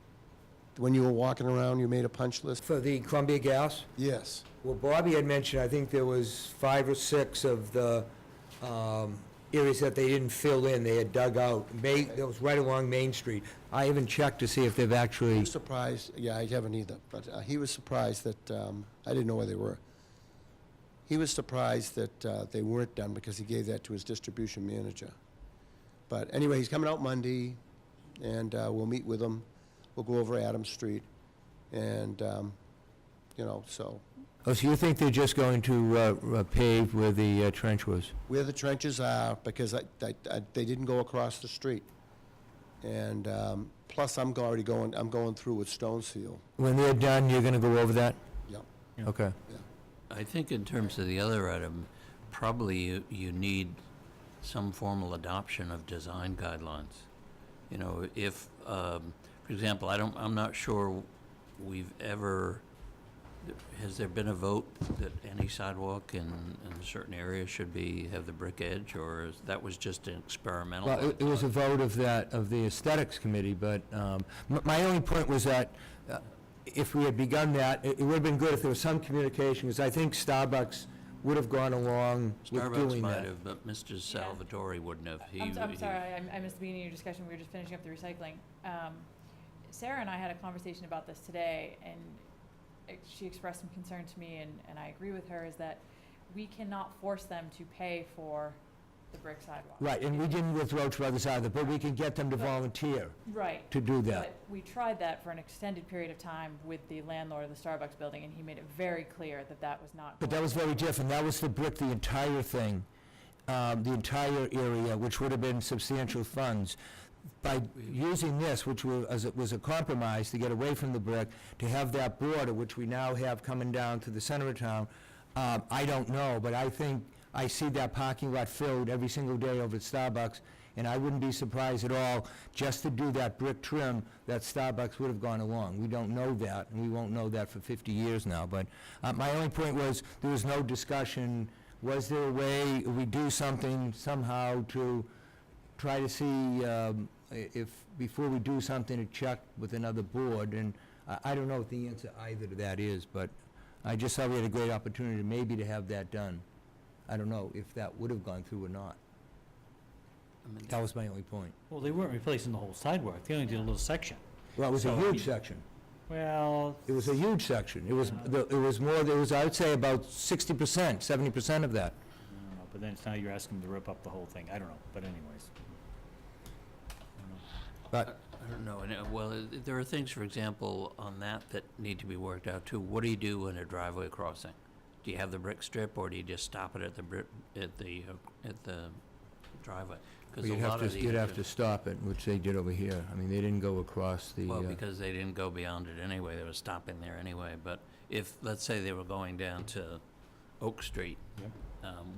When you were walking around, you made a punch list? For the Columbia Gas? Yes. Well, Bobby had mentioned, I think there was 5 or 6 of the areas that they didn't fill in, they had dug out. That was right along Main Street. I haven't checked to see if they've He actually, was surprised, yeah, I haven't either, but he was surprised that, I didn't know where they were. He was surprised that they weren't done because he gave that to his distribution manager. But anyway, he's coming out Monday, and we'll meet with him. We'll go over Adams Street, and, so oh, so you think they're just going to pave where the trench was? where the trenches are, because they didn't go across the street. And plus, I'm going through with stone seal. When they're done, you're gonna go over that? Yep. Okay. I think in terms of the other item, probably you need some formal adoption of design guidelines. If, for example, I'm not sure we've ever, has there been a vote that any sidewalk in certain areas should have the brick edge, or that was just an experimental? Well, it was a vote of the aesthetics committee, but my only point was that if we had begun that, it would have been good if there was some communication, because I think Starbucks would have gone along with Starbucks doing might that. have, but Mr. Salvatore wouldn't have. I'm sorry, I missed the beginning of your discussion, we were just finishing up the recycling. Sarah and I had a conversation about this today, and she expressed some concern to me, and I agree with her, is that we cannot force them to pay for the brick sidewalk. Right, and we didn't with Roach Brothers either, but we can get them to volunteer Right. to do that. But we tried that for an extended period of time with the landlord of the Starbucks building, and he made it very clear that that was not. But that going was to very work. different. That was to brick the entire thing, the entire area, which would have been substantial funds. By using this, which was a compromise to get away from the brick, to have that border, which we now have coming down to the center of town, I don't know, but I think I see that parking lot filled every single day over at Starbucks, and I wouldn't be surprised at all, just to do that brick trim, that Starbucks would have gone along. We don't know that, and we won't know that for 50 years now, but my only point was, there was no discussion, was there a way we do something somehow to try to see if, before we do something, to check with another board, and I don't know what the answer either to that is, but I just thought we had a great opportunity maybe to have that done. I don't know if that would have gone through or not. That was my only point. Well, they weren't replacing the whole sidewalk, they only did a little section. Well, it was a So, huge section. Well, It was a huge section. It was more, I would say about 60%, 70% of that. I don't know, but then it's now you're asking them to rip up the whole thing, I don't know, but anyways. But I don't know, and, there are things, for example, on that need to be worked out too. What do you do in a driveway crossing? Do you have the brick strip, or do you just stop it at the driveway? 'Cause a lot of the you'd have to stop it, which they did over here. I mean, they didn't go across the, Well, because they didn't go beyond it anyway, they were stopping there anyway, but if, let's say they were going down to Oak Street, Yep.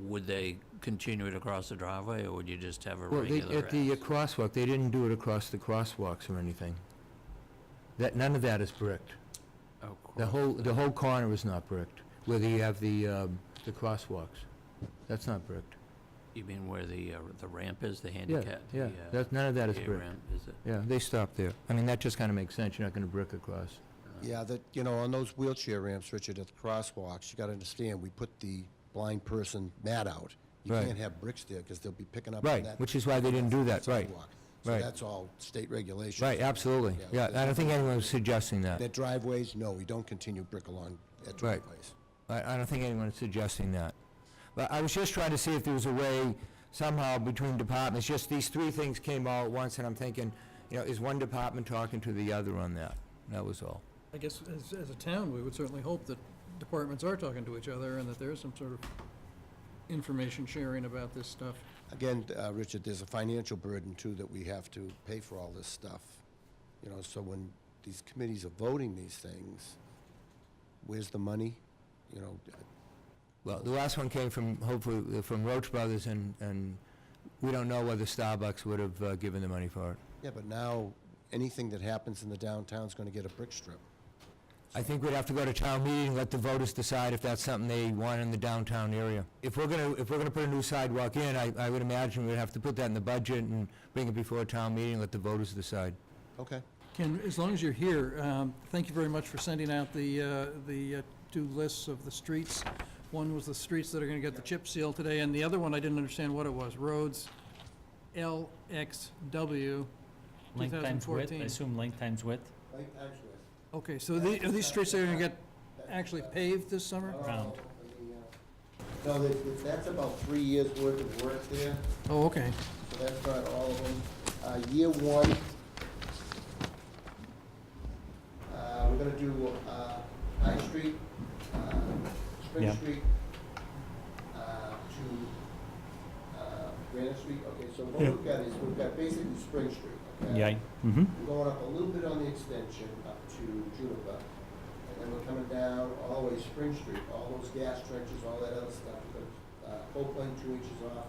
Would they continue it across the driveway, or would you just have a well, regular? at the crosswalk, they didn't do it across the crosswalks or anything. None of that is bricked. The whole corner is not bricked, where you have the crosswalks. That's not bricked. You mean where the ramp is, the handicap? Yeah, none of that is the bricked. ramp, is it? Yeah, they stopped there. I mean, that just kind of makes sense. You're not going to brick across. Yeah, on those wheelchair ramps, Richard, at the crosswalks, you gotta understand, we put the blind person mat out. You Right. can't have bricks there, because they'll be picking up on Right, that which is why they didn't do that, right. sidewalk. So right. that's all state regulation. Right, absolutely. Yeah, I don't think anyone was suggesting that. Their driveways, no, we don't continue brick along at Right. Turner Place. I don't think anyone's suggesting that. But I was just trying to see if there was a way somehow between departments, just these three things came all at once, and I'm thinking, is one department talking to the other on that? That was all. I guess as a town, we would certainly hope that departments are talking to each other and that there's some sort of information sharing about this stuff. Again, Richard, there's a financial burden too that we have to pay for all this stuff. So when these committees are voting these things, where's the money? Well, the last one came from, hopefully, from Roach Brothers, and we don't know whether Starbucks would have given the money for it. Yeah, but now, anything that happens in the downtown's gonna get a brick strip. I think we'd have to go to town meeting and let the voters decide if that's something they want in the downtown area. If we're gonna put a new sidewalk in, I would imagine we'd have to put that in the budget and bring it before a town meeting and let the voters decide. Okay. Ken, as long as you're here, thank you very much for sending out the two lists of the streets. One was the streets that are gonna get the chip seal today, and the other one, I didn't understand what it was. Roads LXW Length times width, I 2014. assume length times width? Okay, so are these streets that are gonna get actually paved this summer? Round. No, that's about 3 years' worth of work there, Oh, okay. so that's not all of them. Year one, we're gonna do High Street, Spring Yeah. Street, to Granite Street. Okay, so what Yeah. we've got is, we've got basically Spring Street, okay? Yeah, mm-hmm, We're going up a little bit on the extension up to Juniper, and then we're coming down all the way Spring Street, all those gas trenches, all that other stuff. We're gonna, whole plane 2 inches off,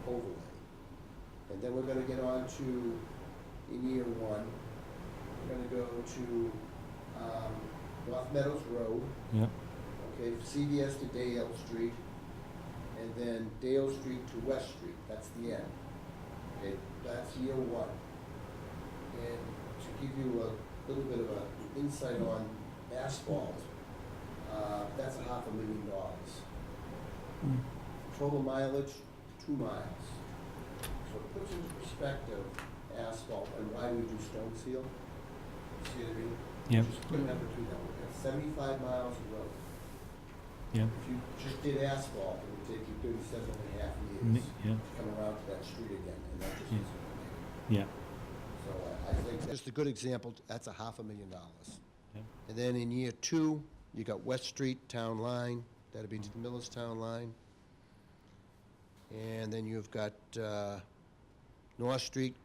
overlay. And then we're gonna get on to, in year one, we're gonna go to, North Meadows Road, yeah, okay, CVS to Dale Street, and then Dale Street to West Street, that's the end. Okay, that's year one. And to give you a little bit of an insight on asphalt, that's $500,000. Total mileage, 2 miles. So it puts into perspective asphalt and why we do stone seal. See what I mean? Yep. Just remember to do that. We've got 75 miles of road. yeah, If you just did asphalt, it would take you 37 and a half yeah, years to come around to that street again, and that just Yeah. isn't gonna make it. yeah, So I think just a good example, that's $500,000. Yep. And then in year two, you got West Street Town Line, that'd be the Millis Town Line. And then you've got North Street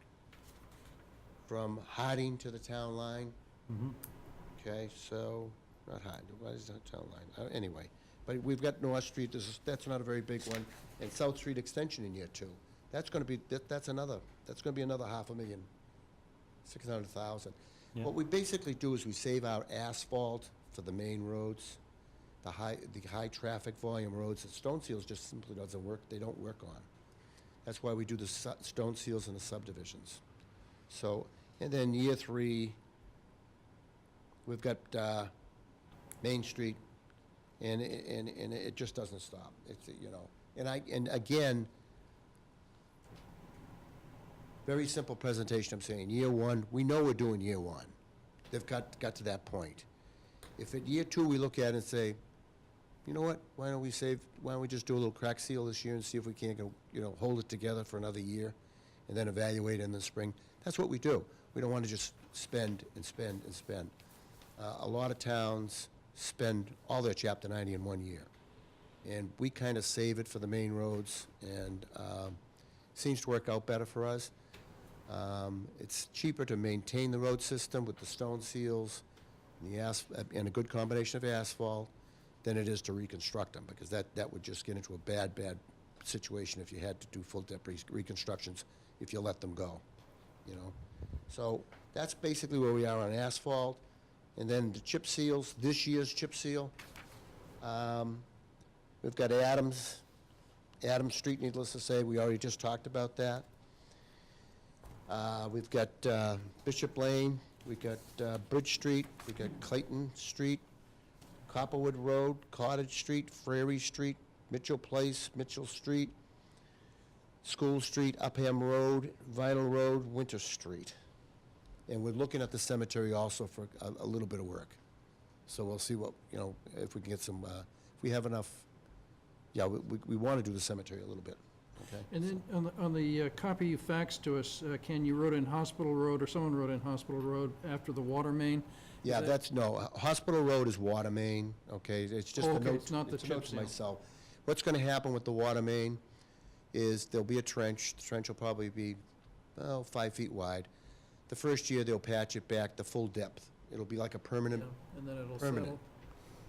from Harding to the town line. mm-hmm, Okay, so, not Harding, what is that town line? Anyway, but we've got North Street, that's not a very big one, and South Street Extension in year two. That's gonna be, that's gonna be another $500,000, 600,000. Yeah. What we basically do is we save our asphalt for the main roads, the high traffic volume roads. The stone seals just simply doesn't work, they don't work on. That's why we do the stone seals in the subdivisions. So, and then year three, we've got Main Street, and it just doesn't stop. It's, and again, very simple presentation, I'm saying, year one, we know we're doing year one. They've got to that point. If at year two, we look at it and say, you know what, why don't we just do a little crack seal this year and see if we can't go, hold it together for another year, and then evaluate in the spring. That's what we do. We don't want to just spend and spend and spend. A lot of towns spend all their Chapter 90 in 1 year. And we kind of save it for the main roads, and seems to work out better for us. It's cheaper to maintain the road system with the stone seals and a good combination of asphalt than it is to reconstruct them, because that would just get into a bad situation if you had to do full depth reconstructions if you let them go, So that's basically where we are on asphalt. And then the chip seals, this year's chip seal, we've got Adams Street, needless to say, we already just talked about that. We've got Bishop Lane, we've got Bridge Street, we've got Clayton Street, Copperwood Road, Cottage Street, Frary Street, Mitchell Place, Mitchell Street, School Street, Upham Road, Vinyl Road, Winter Street. And we're looking at the cemetery also for a little bit of work. So we'll see what, you know, if we can get some, if we have enough, yeah, we want to do the cemetery a little bit, okay? And then on the copy you faxed to us, Ken, you wrote in Hospital Road, or someone wrote in Hospital Road after the water main. Yeah, that- that's, no, Hospital Road is water main, okay? It's just a Okay, note, it's not the it's a note chip to seal. myself. What's gonna happen with the water main is there'll be a trench. The trench will probably be, 5 feet wide. The first year, they'll patch it back to full depth. It'll be like a permanent, Yeah, and then it'll Permanent. settle.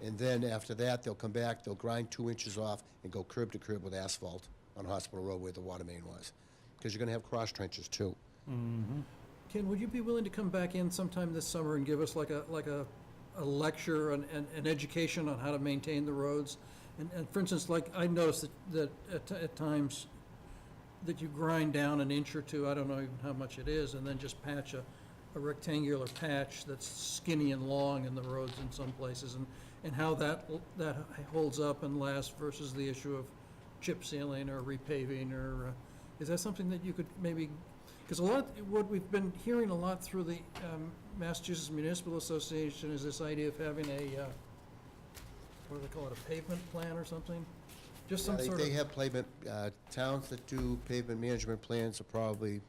and then after that, they'll come back, they'll grind 2 inches off and go curb to curb with asphalt on Hospital Road where the water main was. Because you're gonna have cross trenches too. Ken, would you be willing to come back in sometime this summer and give us like a lecture, an education on how to maintain the roads? And for instance, like, I noticed that at times, that you grind down an inch or two, I don't know even how much it is, and then just patch a rectangular patch that's skinny and long in the roads in some places, and how that holds up and lasts versus the issue of chip sealing or repaving, or, is that something that you could maybe, because a lot, what we've been hearing a lot through the Massachusetts Municipal Association is this idea of having a, what do they call it, a pavement plan or something? Just some sort of. They have pavement, towns that do pavement management plans are probably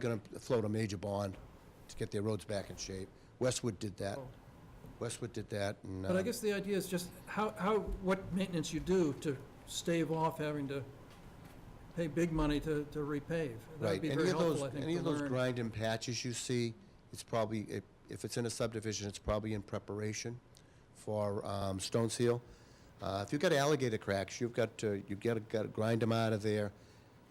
gonna float a major bond to get their roads back in shape. Westwood did that. Oh. Westwood did that, and. But I guess the idea is just what maintenance you do to stave off having to pay big money to repave. That would Right, be any very of helpful, those, I think, any to of those learn. grind and patches you see, it's probably, if it's in a subdivision, it's probably in preparation for stone seal. If you've got alligator cracks, you've got to grind them out of there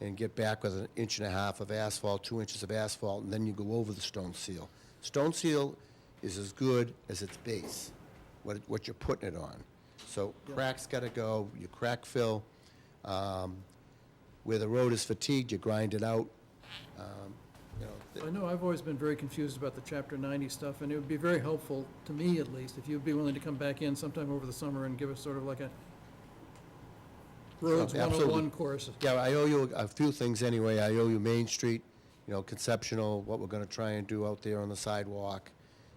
and get back with 1.5 inches of asphalt, 2 inches of asphalt, and then you go over the stone seal. Stone seal is as good as its base, what you're putting it on. So cracks gotta go, you crack fill. Where the road is fatigued, you grind it out. You know, I know I've always been very confused about the Chapter 90 stuff, and it would be very helpful, to me at least, if you'd be willing to come back in sometime over the summer and give us sort of like a Roads Absolutely. 101 course. Yeah, I owe you a few things anyway. I owe you Main Street, you know, conceptual, what we're gonna try and do out there on the sidewalk.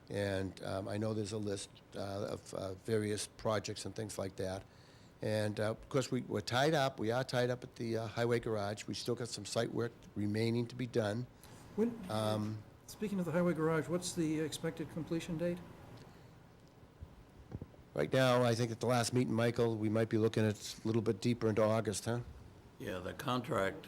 And I know there's a list of various projects and things like that. And of course, we're tied up, we are tied up at the highway garage. We still got some site work remaining to be done. When, speaking of the highway garage, what's the expected completion date? Right now, I think at the last meeting, Michael, we might be looking at a little bit deeper into August, huh? Yeah, the contract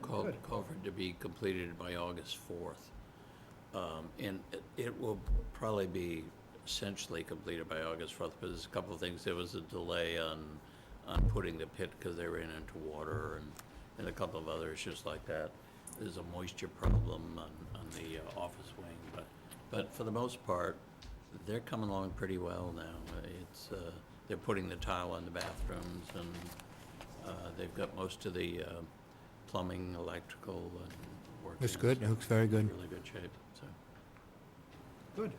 called Good. for it to be completed by August 4th. And it will probably be essentially completed by August 4th, but there's a couple of things. There was a delay on putting the pit because they ran into water and a couple of other issues like that. There's a moisture problem on the office wing, but for the most part, they're coming along pretty well now. It's, they're putting the tile in the bathrooms, and they've got most of the plumbing, electrical, and working. Looks good, it looks very good. Really good shape, so. Good.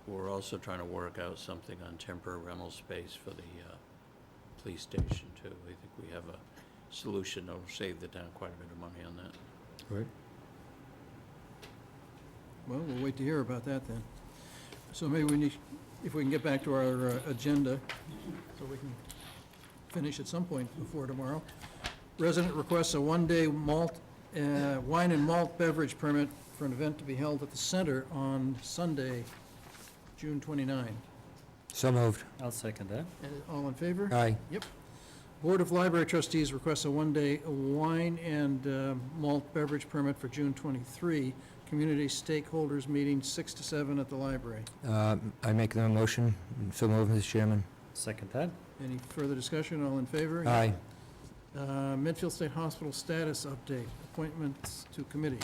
We're also trying to work out something on temporary rental space for the police station, too. I think we have a solution that'll save the town quite a bit of money on that. Right. Well, we'll wait to hear about that then. So maybe we need, if we can get back to our agenda, so we can finish at some point before tomorrow. Resident requests a one-day malt, wine and malt beverage permit for an event to be held at the center on Sunday, June 29. So moved. I'll second that. And all in favor? Aye. Yep. Board of Library Trustees requests a one-day wine and malt beverage permit for June 23. Community stakeholders meeting 6 to 7 at the library. I make the motion, so moved, Mr. Chairman. Second that. Any further discussion? All in favor? Aye. Medfield State Hospital status update, appointments to committee.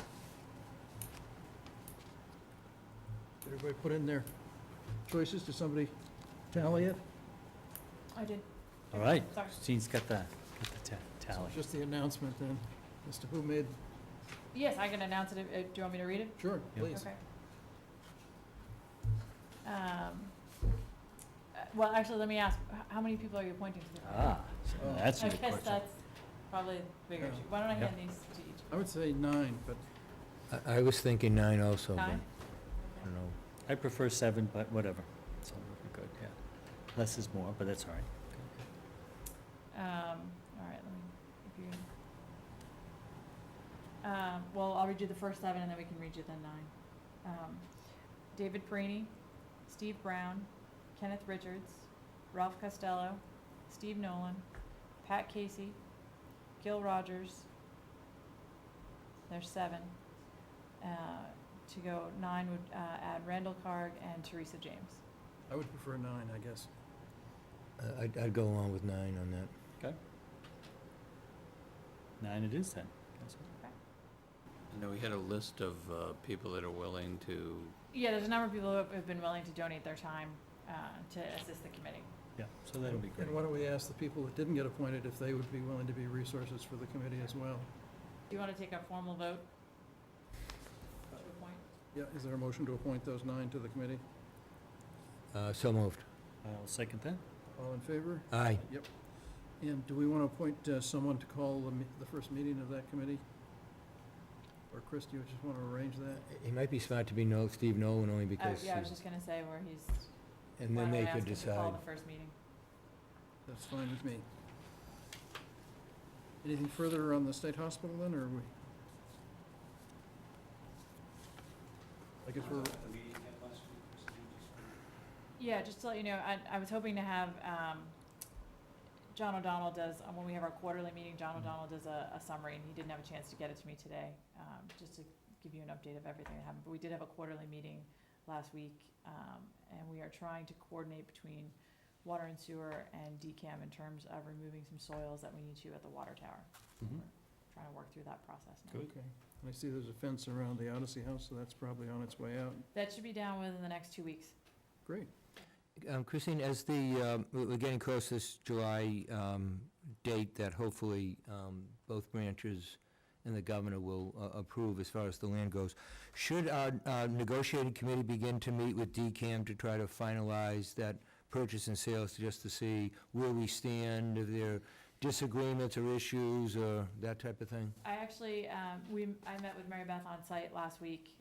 Did everybody put in their choices? Did somebody tally it? I did. All right. Sorry. Jean's got the tally. Just the announcement then. As to who made, Yes, I can announce it. Do you want me to read it? sure, Yep. please. Okay. Well, actually, let me ask, how many people are you appointing to the? Ah, so Oh. that's a I good guess question. that's probably the bigger issue. Why don't I hand these to each? I would say 9, but I was thinking 9 also. but- 9? I don't know. I prefer 7, but whatever. So would be good, yeah. Less is more, but that's all right. All right, let me, if you, well, I'll read you the first 7 and then we can read you the 9. David Perini, Steve Brown, Kenneth Richards, Ralph Costello, Steve Nolan, Pat Casey, Gil Rogers. There's 7. To go 9 would add Randall Carg and Teresa James. I would prefer 9, I guess. I'd go along with 9 on that. Okay. 9 it is then. That's it. And then we had a list of people that are willing to, Yeah, there's a number of people who have been willing to donate their time to assist the committee. Yeah, so that'll be great. And why don't we ask the people that didn't get appointed if they would be willing to be resources for the committee as well? Do you want to take a formal vote? To appoint? Yeah, is there a motion to appoint those 9 to the committee? So moved. I'll second that. All in favor? Aye. Yep. And do we want to appoint someone to call the first meeting of that committee? Or Chris, do you just want to arrange that? It might be smart to be Steve Nolan, only because, Yeah, I was just gonna say where he's. and why then don't they I could ask him to call decide. the first meeting? That's fine with me. Anything further on the state hospital then, or are we? I guess we're, Yeah, just to let you know, I was hoping to have, John O'Donnell does, when we have our quarterly meeting, John O'Donnell does a summary, and he didn't have a chance to get it to me today, just to give you an update of everything that happened. But we did have a quarterly meeting last week, and we are trying to coordinate between water and sewer and DCAM in terms of removing some soils that we need to at the water tower. Mhm. We're trying to work through that process now. Good. okay. And I see there's a fence around the Odyssey House, so that's probably on its way out. That should be down within the next 2 weeks. Great. Christine, as we're getting close to this July date that hopefully both branches and the governor will approve as far as the land goes, should our negotiating committee begin to meet with DCAM to try to finalize that purchase and sales, just to see where we stand, if there are disagreements or issues or that type of thing? I actually, I met with Mary Beth on site last week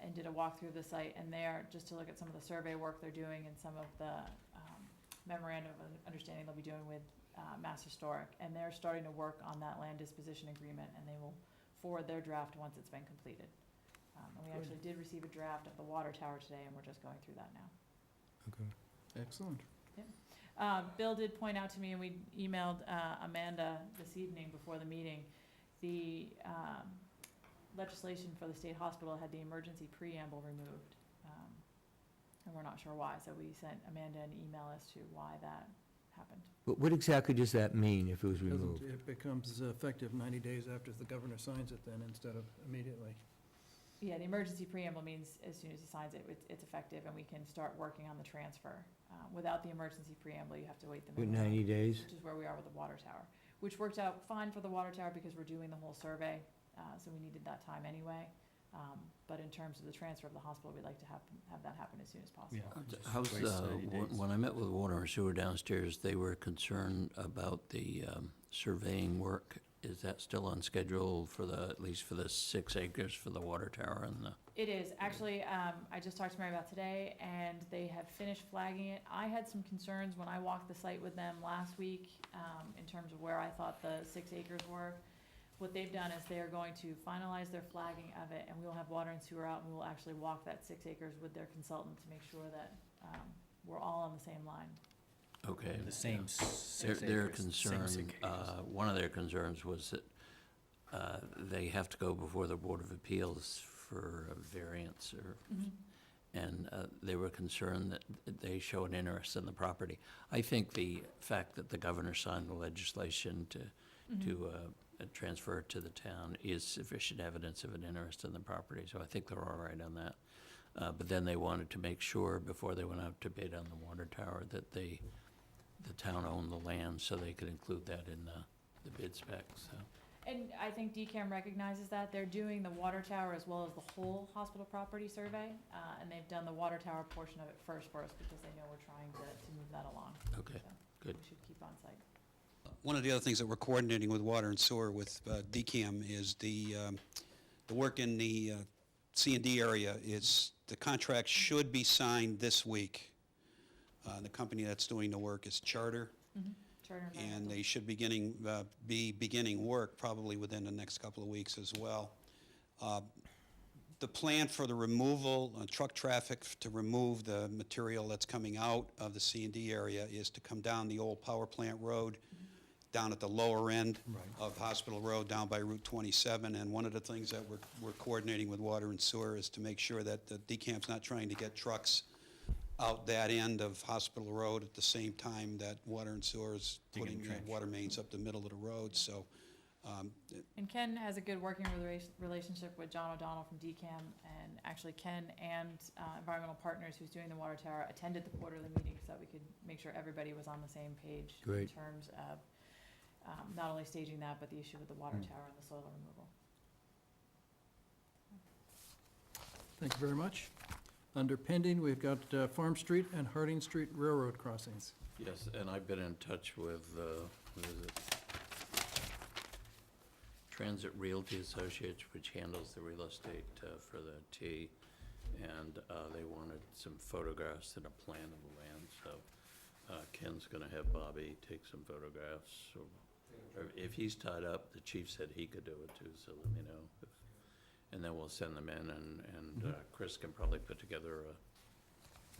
and did a walkthrough of the site, and there, just to look at some of the survey work they're doing and some of the memorandum of understanding they'll be doing with Mass Historic, and they're starting to work on that land disposition agreement, and they will forward their draft once it's been completed. And we actually did receive a draft of the water tower today, and we're just going through that now. Okay. Excellent. Bill did point out to me, and we emailed Amanda this evening before the meeting, the legislation for the state hospital had the emergency preamble removed. And we're not sure why, so we sent Amanda an email as to why that happened. But what exactly does that mean if it was Doesn't- removed? It becomes effective 90 days after the governor signs it then, instead of immediately. Yeah, the emergency preamble means as soon as he signs it, it's effective, and we can start working on the transfer. Without the emergency preamble, you have to wait the With minimum. 90 days? Which is where we are with the water tower, which worked out fine for the water tower because we're doing the whole survey, so we needed that time anyway. But in terms of the transfer of the hospital, we'd like to have that happen as soon as possible. Yeah. how's, Waste 30 days. when I met with water and sewer downstairs, they were concerned about the surveying work. Is that still on schedule for at least for the 6 acres for the water tower and the? It is, actually, I just talked to Mary about today, and they have finished flagging it. I had some concerns when I walked the site with them last week, in terms of where I thought the 6 acres were. What they've done is they are going to finalize their flagging of it, and we will have water and sewer out, and we will actually walk that 6 acres with their consultant to make sure that, we're all on the same line. Okay. The same 6 Their acres, same concern, 6 acres. one of their concerns was that they have to go before the Board of Appeals for a variance or, and they were concerned that they show an interest in the property. I think the fact that the governor signed the legislation to transfer it to the town is sufficient evidence of an interest in the property, so I think they're all right on that. But then they wanted to make sure, before they went out to bid on the water tower, that the town owned the land, so they could include that in the bid specs, so. And I think DCAM recognizes that. They're doing the water tower as well as the whole hospital property survey, and they've done the water tower portion of it first for us because they know we're trying to move that along. Okay, So good. we should keep on site. One of the other things that we're coordinating with water and sewer with DCAM is the work in the C&D area is, the contract should be signed this week. The company that's doing the work is Charter, Charter and Environmental. they should be beginning work probably within the next couple of weeks as well. The plan for the removal, truck traffic to remove the material that's coming out of the C&D area is to come down the old power plant road, down at the lower end of Hospital Road, down by Route 27. And one of the things that we're coordinating with Water and Sewer is to make sure that the DCAM's not trying to get trucks out that end of Hospital Road at the same time that Water and Sewer is putting water mains up the middle of the road. So And Ken has a good working relationship with John O'Donnell from DCAM, and actually Ken and Environmental Partners, who's doing the water tower, attended the quarterly meeting so that we could make sure everybody was on the same page in Great. terms of not only staging that, but the issue with the water tower and the soil removal. Thank you very much. Under pending, we've got Farm Street and Harding Street Railroad crossings. Yes, and I've been in touch with, who is it? Transit Realty Associates, which handles the real estate for the T, and they wanted some photographs and a plan of the land, so Ken's gonna have Bobby take some photographs. Or if he's tied up, the chief said he could do it too, so let me know. And then we'll send them in, and Chris can probably put together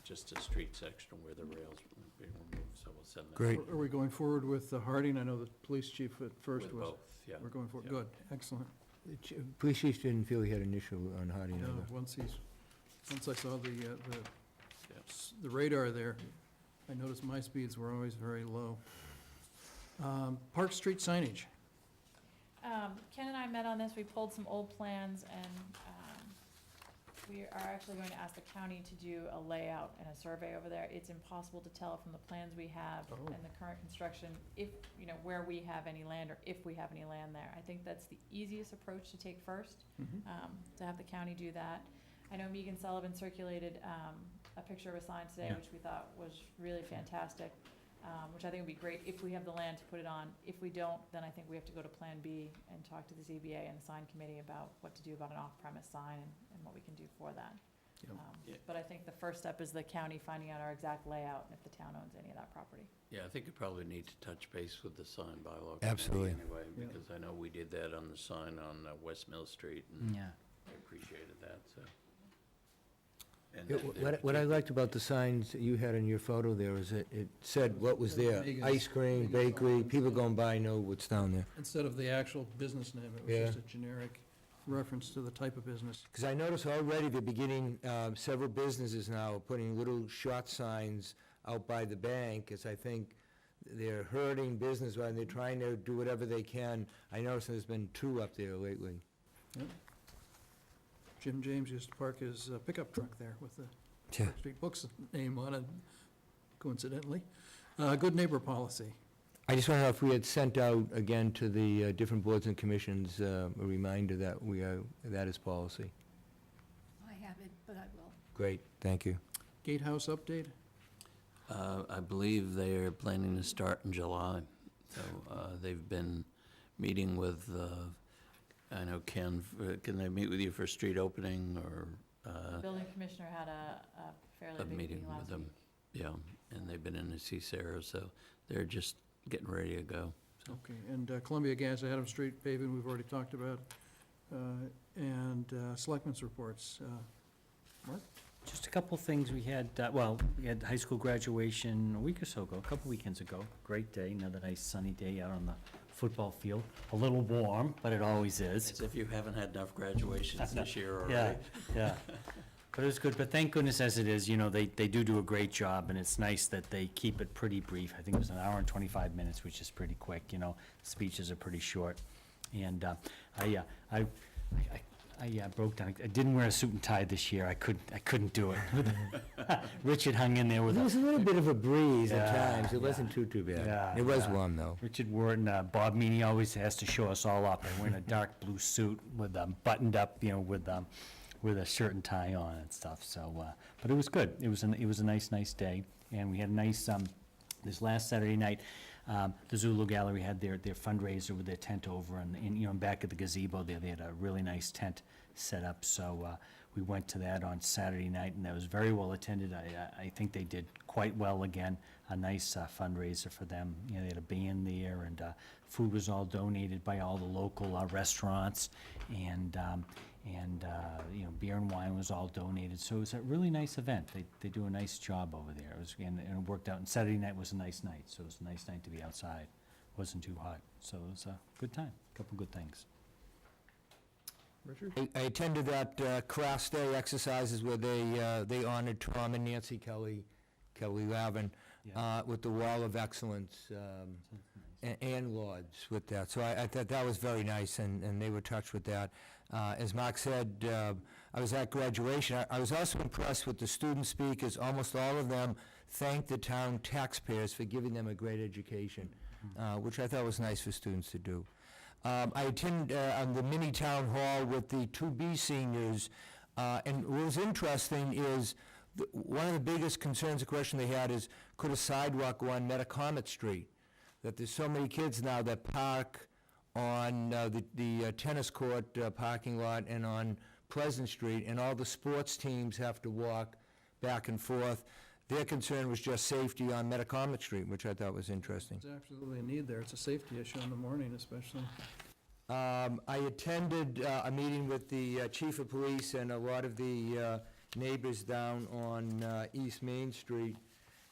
just a street section where the rails will be removed, so we'll send them. Great. Are we going forward with Harding? I know the police chief at first With was. both, yeah. We're going forward, Yeah. good, excellent. Police chief didn't feel he had an issue on Harding No, either. once I saw the radar there, I noticed my speeds were always very low. Park Street signage. Ken and I met on this, we pulled some old plans, and we are actually going to ask the county to do a layout and a survey over there. It's impossible to tell from the plans we have Oh. and the current construction if, where we have any land or if we have any land there. I think that's the easiest approach to take first, to have the county do that. I know Megan Sullivan circulated a picture of a sign today, Yeah. which we thought was really fantastic, which I think would be great if we have the land to put it on. If we don't, then I think we have to go to Plan B and talk to the ZBA and the sign committee about what to do about an off-premise sign and what we can do for that. Yep. Yeah. But I think the first step is the county finding out our exact layout and if the town owns any of that property. Yeah, I think you probably need to touch base with the sign bylaw. Absolutely. Anyway, Yeah. because I know we did that on the sign on West Mill Street, and Yeah. I appreciated that, so. And Yeah, What I liked about the signs that you had in your photo there is that it said what was there, Megan's- ice cream, bakery, people going by know what's down there. Instead of the actual business name, it was Yeah. just a generic reference to the type of business. Because I noticed already the beginning, several businesses now are putting little short signs out by the bank, because I think they're hurting business, and they're trying to do whatever they can. I noticed there's been 2 up there lately. Jim James used to park his pickup truck there with the Yeah. Park Street Books name on it, coincidentally. Good neighbor policy. I just want to know if we had sent out again to the different boards and commissions a reminder that that is policy. I haven't, but I will. Great, thank you. Gatehouse update. I believe they're planning to start in July, so they've been meeting with, I know Ken, can they meet with you for street opening, or The building commissioner had a fairly a big meeting meeting with last them? week. Yeah, and they've been in to see Sarah, so they're just getting ready to go. Okay, and Columbia Gas, Adams Street paving, we've already talked about. And selectmen's reports. Mark? Just a couple things we had, we had high school graduation a week or so ago, a couple weekends ago. Great day, another nice sunny day out on the football field. A little warm, but it always is. As if you haven't had enough graduations this year already. Yeah, yeah. But it was good, but thank goodness as it is, they do a great job, and it's nice that they keep it pretty brief. I think it was an hour and 25 minutes, which is pretty quick, speeches are pretty short. And I broke down, I didn't wear a suit and tie this year, I couldn't do it. Richard hung in there with There was a little bit of a breeze at Yeah, times, it yeah. wasn't too bad. Yeah, It was yeah. warm, though. Richard wore it, and Bob Meany always has to show us all up. I'm wearing a dark blue suit with buttoned up, with a shirt and tie on and stuff. So, but it was good. It was a nice day, and we had a nice this last Saturday night. The Zulu Gallery had their fundraiser with their tent over, and back at the gazebo there, they had a really nice tent set up. So We went to that on Saturday night, and that was very well attended. I think they did quite well again. A nice fundraiser for them. You know, they had a band there, and food was all donated by all the local restaurants, and you know, beer and wine was all donated. So it was a really nice event. They do a nice job over there. It was, and it worked out. And Saturday night was a nice night, so it was a nice night to be outside. Wasn't too hot, so it was a good time. Couple good things. Richard? I attended that Craft Day exercises where they honored Tom and Nancy Kelly Lavin with the Wall of Excellence and Lords with that. So I thought that was very nice, and they were touched with that. As Mark said, I was at graduation. I was also impressed with the student speakers. Almost all of them thanked the town taxpayers for giving them a great education, which I thought was nice for students to do. I attended the mini town hall with the 2B seniors, and what was interesting is one of the biggest concerns, the question they had is, could a sidewalk go on Metacomet Street? That there's so many kids now that park on the tennis court parking lot and on Pleasant Street, and all the sports teams have to walk back and forth. Their concern was just safety on Metacomet Street, which I thought was interesting. There's absolutely a need there. It's a safety issue in the morning especially. I attended a meeting with the chief of police and a lot of the neighbors down on East Main Street,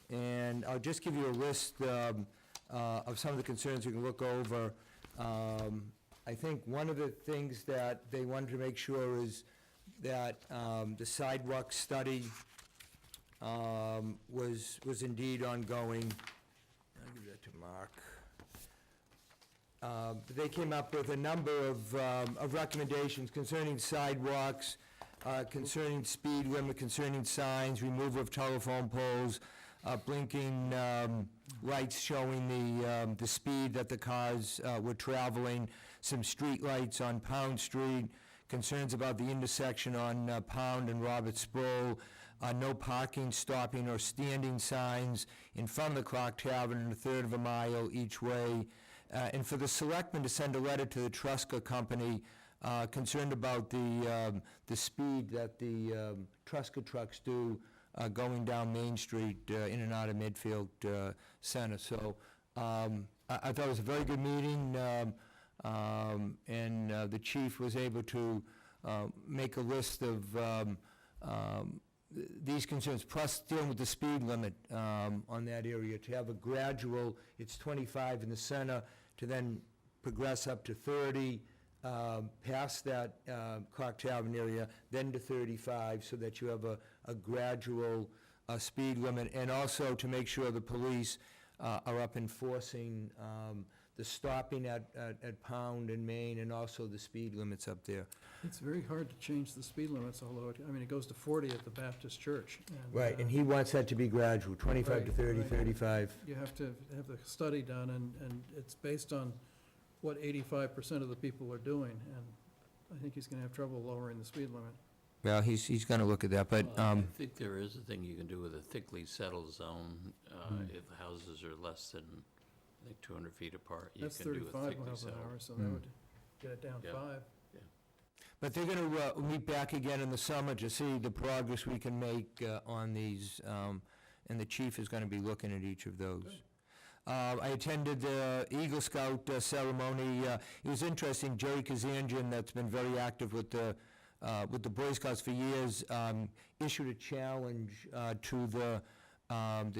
and I'll just give you a list of some of the concerns you can look over. I think one of the things that they wanted to make sure is that the sidewalk study was indeed ongoing. I'll give that to Mark. They came up with a number of recommendations concerning sidewalks, concerning speed limit, concerning signs, removal of telephone poles, blinking lights showing the speed that the cars were traveling, some street lights on Pound Street, concerns about the intersection on Pound and Robert Sproul, no parking, stopping, or standing signs in front of the Clock Tavern in a third of a mile each way, and for the selectmen to send a letter to the Trusca Company concerned about the speed that the Trusca trucks do going down Main Street in and out of Midfield Center. So I thought it was a very good meeting, and the chief was able to make a list of these concerns, plus dealing with the speed limit on that area, to have a gradual, it's 25 in the center, to then progress up to 30, past that Clock Tavern area, then to 35, so that you have a gradual speed limit, and also to make sure the police are up enforcing the stopping at Pound and Main, and also the speed limits up there. It's very hard to change the speed limits, although, it goes to 40 at the Baptist church. Right, and he wants that to be gradual, 25 to 30, Right. 35. You have to have the study done, and it's based on what 85% of the people are doing, and I think he's gonna have trouble lowering the speed limit. Well, he's gonna look at that, but, I think there is a thing you can do with a thickly settled zone, if houses are less than, I think, 200 feet apart. You That's can do a 35 thickly miles an settled. hour, so that would get it down Yeah. 5. but they're gonna meet back again in the summer to see the progress we can make on these, and the chief is gonna be looking at each of those. I attended the Eagle Scout ceremony. It was interesting. Jerry Kazanjian, that's been very active with the Boy Scouts for years, issued a challenge to the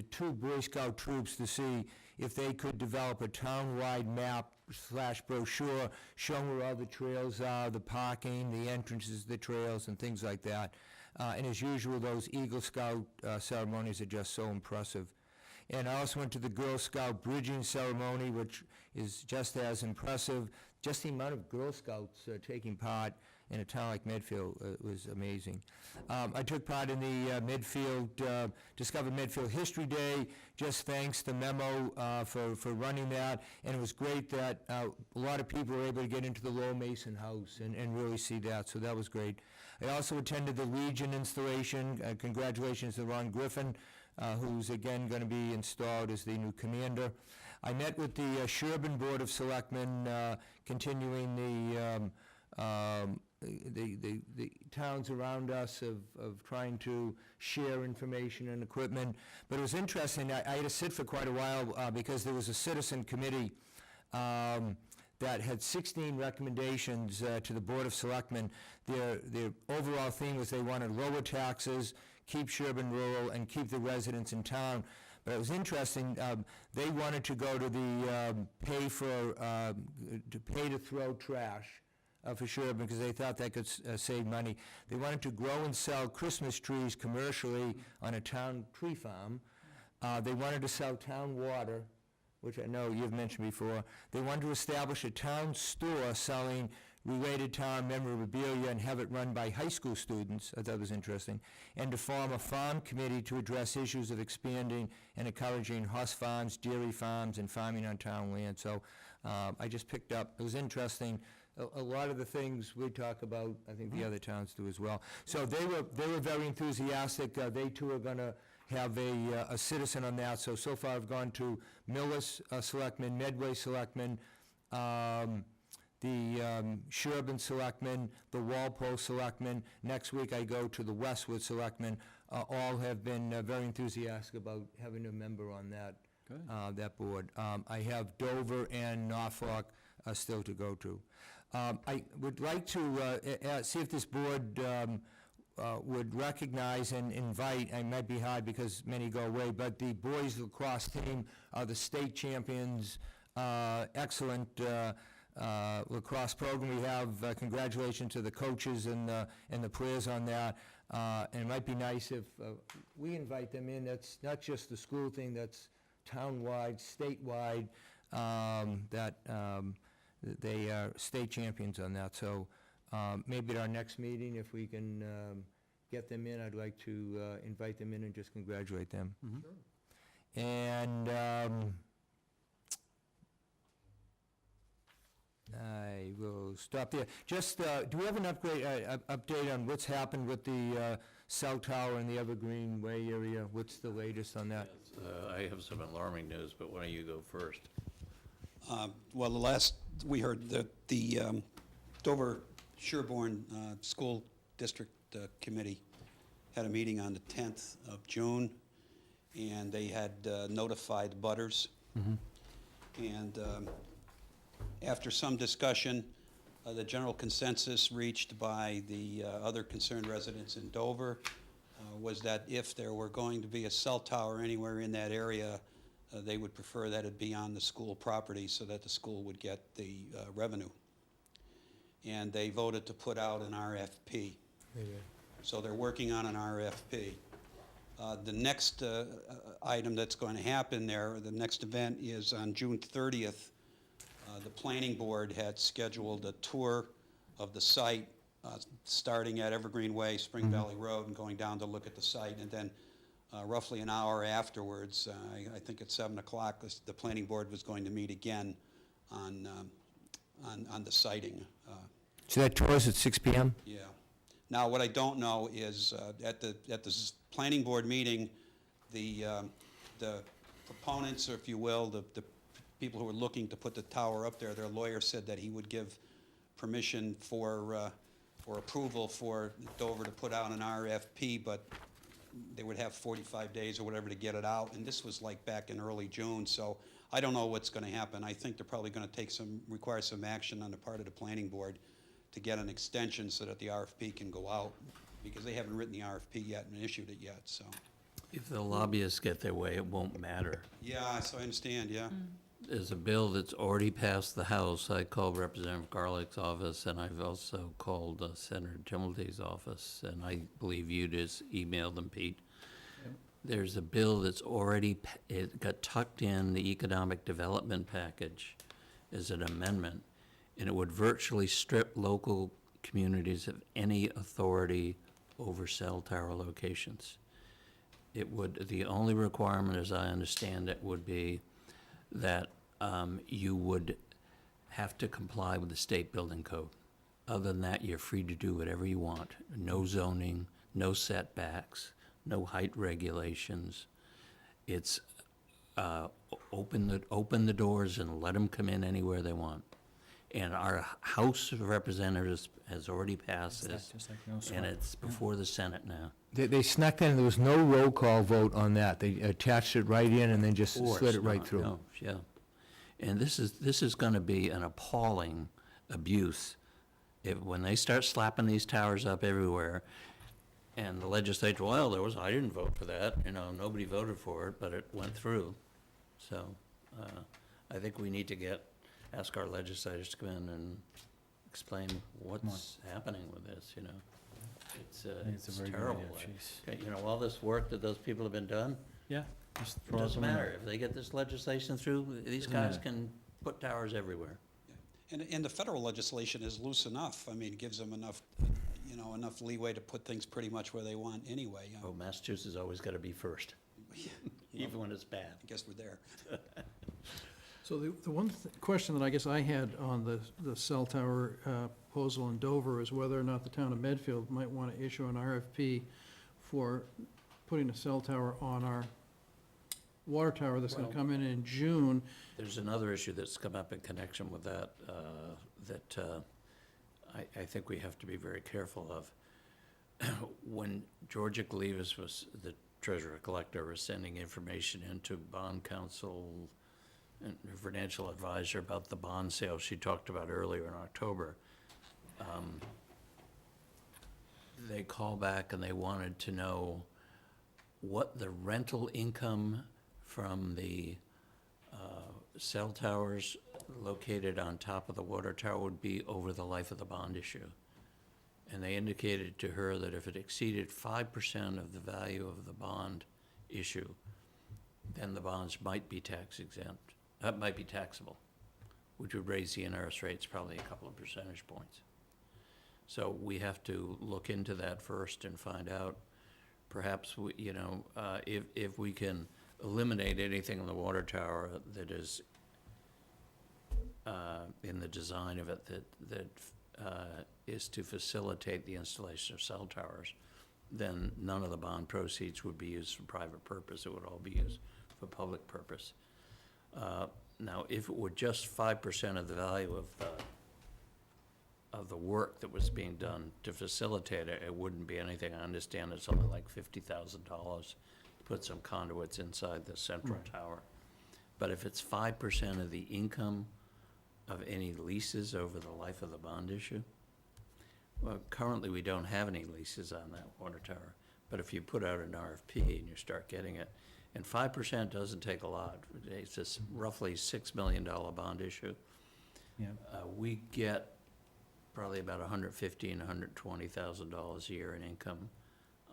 two Boy Scout troops to see if they could develop a town-wide map/brochure showing where all the trails are, the parking, the entrances to the trails, and things like that. And as usual, those Eagle Scout ceremonies are just so impressive. And I also went to the Girl Scout bridging ceremony, which is just as impressive. Just the amount of Girl Scouts taking part in a town like Medfield was amazing. I took part in the Discover Medfield History Day, just thanks to Memo for running that. And it was great that a lot of people were able to get into the Lowell Mason House and really see that, so that was great. I also attended the Legion installation. Congratulations to Ron Griffin, who's again going to be installed as the new commander. I met with the Sherburne Board of Selectmen, continuing the the towns around us of trying to share information and equipment. But it was interesting, I had to sit for quite a while because there was a citizen committee that had 16 recommendations to the Board of Selectmen. Their overall theme was they wanted lower taxes, keep Sherburne rural, and keep the residents in town. But it was interesting, they wanted to go to the pay to throw trash for Sherburne because they thought that could save money. They wanted to grow and sell Christmas trees commercially on a town tree farm. They wanted to sell town water, which I know you've mentioned before. They wanted to establish a town store selling related town memorabilia and have it run by high school students. I thought it was interesting. And to form a farm committee to address issues of expanding and encouraging horse farms, dairy farms, and farming on town land. So I just picked up, it was interesting. A lot of the things we talk about, I think the other towns do as well. So they were very enthusiastic. They too are going to have a citizen on that. So far I've gone to Millis Selectmen, Medway Selectmen, the Sherburne Selectmen, the Walpole Selectmen. Next week I go to the Westwood Selectmen. All have been very enthusiastic about having a member on that board. I have Dover and Norfolk still to go to. I would like to see if this board would recognize and invite, it might be hard because many go away, but the boys lacrosse team are the state champions, excellent lacrosse program we have. Congratulations to the coaches and the players on that. And it might be nice if we invite them in. That's not just the school thing, that's town-wide, statewide, they are state champions on that. So maybe at our next meeting, if we can get them in, I'd like to invite them in and just congratulate them. Sure. And I will stop there. Just, do we have an update on what's happened with the cell tower in the Evergreen Way area? What's the latest on that? I have some alarming news, but why don't you go first? Well, the last we heard, the Dover Sherborne School District Committee had a meeting on the 10th of June, and they had notified butters. And after some discussion, the general consensus reached by the other concerned residents in Dover was that if there were going to be a cell tower anywhere in that area, they would prefer that it be on the school property so that the school would get the revenue. And they voted to put out an RFP. So they're working on an RFP. The next item that's going to happen there, the next event is on June 30th. The planning board had scheduled a tour of the site, starting at Evergreen Way, Spring Valley Road, and going down to look at the site. And then roughly an hour afterwards, I think at 7 o'clock, the planning board was going to meet again on the siting. So that tour is at 6 p.m.? Yeah. Now, what I don't know is at the planning board meeting, the proponents, or if you will, the people who are looking to put the tower up there, their lawyer said that he would give permission for approval for Dover to put out an RFP, but they would have 45 days or whatever to get it out, and this was like back in early June, so I don't know what's going to happen. I think they're probably going to require some action on the part of the planning board to get an extension so that the RFP can go out, because they haven't written the RFP yet and issued it yet, so. If the lobbyists get their way, it won't matter. Yeah, so I understand, yeah. There's a bill that's already passed the House. I called Representative Garlick's office, and I've also called Senator Timmelty's office, and I believe you just emailed them, Pete. There's a bill that's already, it got tucked in the economic development package as an amendment, and it would virtually strip local communities of any authority over cell tower locations. It would, the only requirement, as I understand it, would be that you would have to comply with the state building code. Other than that, you're free to do whatever you want. No zoning, no setbacks, no height regulations. It's open the doors and let them come in anywhere they want. And our House of Representatives has already passed this, Just like no sweat. and it's before the Senate now. They snuck in, there was no roll call vote on that. They attached it right in and then just Forced, slid it right not- through. no, Yeah. And this is gonna be an appalling abuse. When they start slapping these towers up everywhere, and the legislature, well, I didn't vote for that, nobody voted for it, but it went through. So, I think we need to ask our legislators to come in and explain what's happening with this, It's, it's a it's very good terrible. idea, jeez. All this work that those people have been done, Yeah. Just it throw it doesn't the window. matter. If they get this legislation through, these Doesn't guys matter. can put towers everywhere. And the federal legislation is loose enough. I mean, it gives them enough, enough leeway to put things pretty much where they want anyway. Oh, Massachusetts always gotta be first, even when it's bad. I guess we're there. So the one question that I guess I had on the cell tower proposal in Dover is whether or not the town of Medfield might want to issue an RFP for putting a cell tower on our water tower that's going to come in June. There's another issue that's come up in connection with that, I think we have to be very careful of. When Georgia Gleavis was the treasurer collector, was sending information into bond counsel and her financial advisor about the bond sale she talked about earlier in October, they called back and they wanted to know what the rental income from the cell towers located on top of the water tower would be over the life of the bond issue. And they indicated to her that if it exceeded 5% of the value of the bond issue, then the bonds might be tax exempt, might be taxable, which would raise the interest rates probably a couple of percentage points. So we have to look into that first and find out, perhaps, if we can eliminate anything in the water tower that is in the design of it that is to facilitate the installation of cell towers, then none of the bond proceeds would be used for private purpose. It would all be used for public purpose. Now, if it were just 5% of the value of the work that was being done to facilitate it, it wouldn't be anything. I understand it's only like $50,000 to put some conduits inside the central tower. But if it's 5% of the income of any leases over the life of the bond issue, well, currently we don't have any leases on that water tower. But if you put out an RFP and you start getting it, and 5% doesn't take a lot. It's this roughly $6 million bond issue. Yeah. We get probably about $115,000, $120,000 a year in income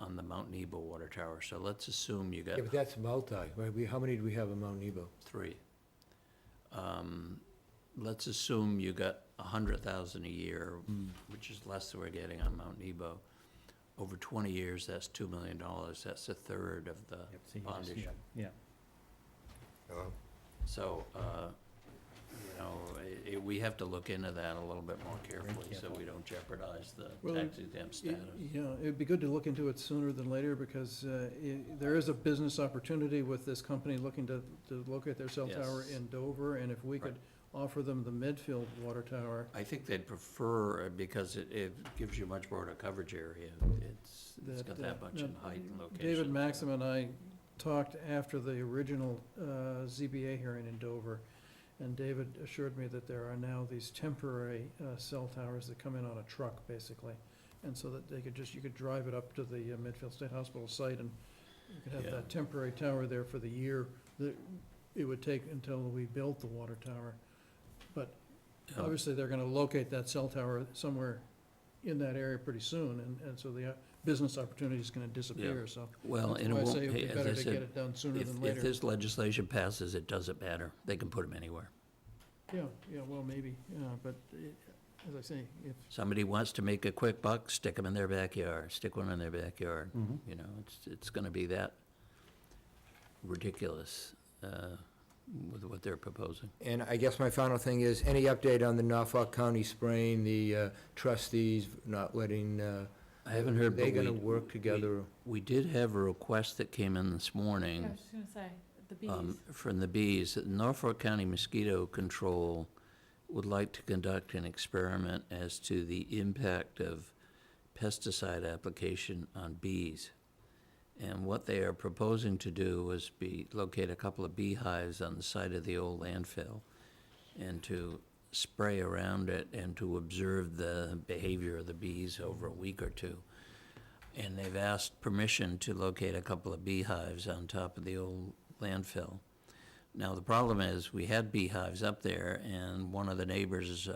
on the Mount Nebo water tower. So let's assume you got Yeah, but that's multi, right? How many do we have in Mount Nebo? 3. Let's assume you got $100,000 a year, which is less than we're getting on Mount Nebo. Over 20 years, that's $2 million. That's a third of the So you bond just- issue. Yeah. So, we have to look into that a little bit more carefully so we don't jeopardize the Well, tax exempt status. It'd be good to look into it sooner than later, because there is a business opportunity with this company looking to locate their cell tower Yes. in Dover, and if we could offer them the Medfield water tower, I think they'd prefer, because it gives you much broader coverage area. It's got that much in height and location. David Maxim and I talked after the original ZBA hearing in Dover, and David assured me that there are now these temporary cell towers that come in on a truck, basically. And so that you could drive it up to the Medfield State Hospital site, and you could have Yeah. that temporary tower there for the year that it would take until we built the water tower. But Yeah. obviously, they're gonna locate that cell tower somewhere in that area pretty soon, and so the business opportunity is gonna disappear, so. Well, that's and it why I won't, say it'd be as I better to get said, it done sooner than if later. this legislation passes, it doesn't matter. They can put them anywhere. Yeah, well, maybe, but as I say, if, Somebody wants to make a quick buck, stick them in their backyard, stick one in their backyard. It's gonna be that ridiculous with what they're proposing. And I guess my final thing is, any update on the Norfolk County spraying, the trustees not letting, I haven't heard, they but gonna work together? we did have a request that came in this morning. I was just gonna say, the bees. From the bees. Norfolk County Mosquito Control would like to conduct an experiment as to the impact of pesticide application on bees. And what they are proposing to do is locate a couple of beehives on the site of the old landfill and to spray around it and to observe the behavior of the bees over a week or two. And they've asked permission to locate a couple of beehives on top of the old landfill. Now, the problem is, we had beehives up there, and one of the neighbors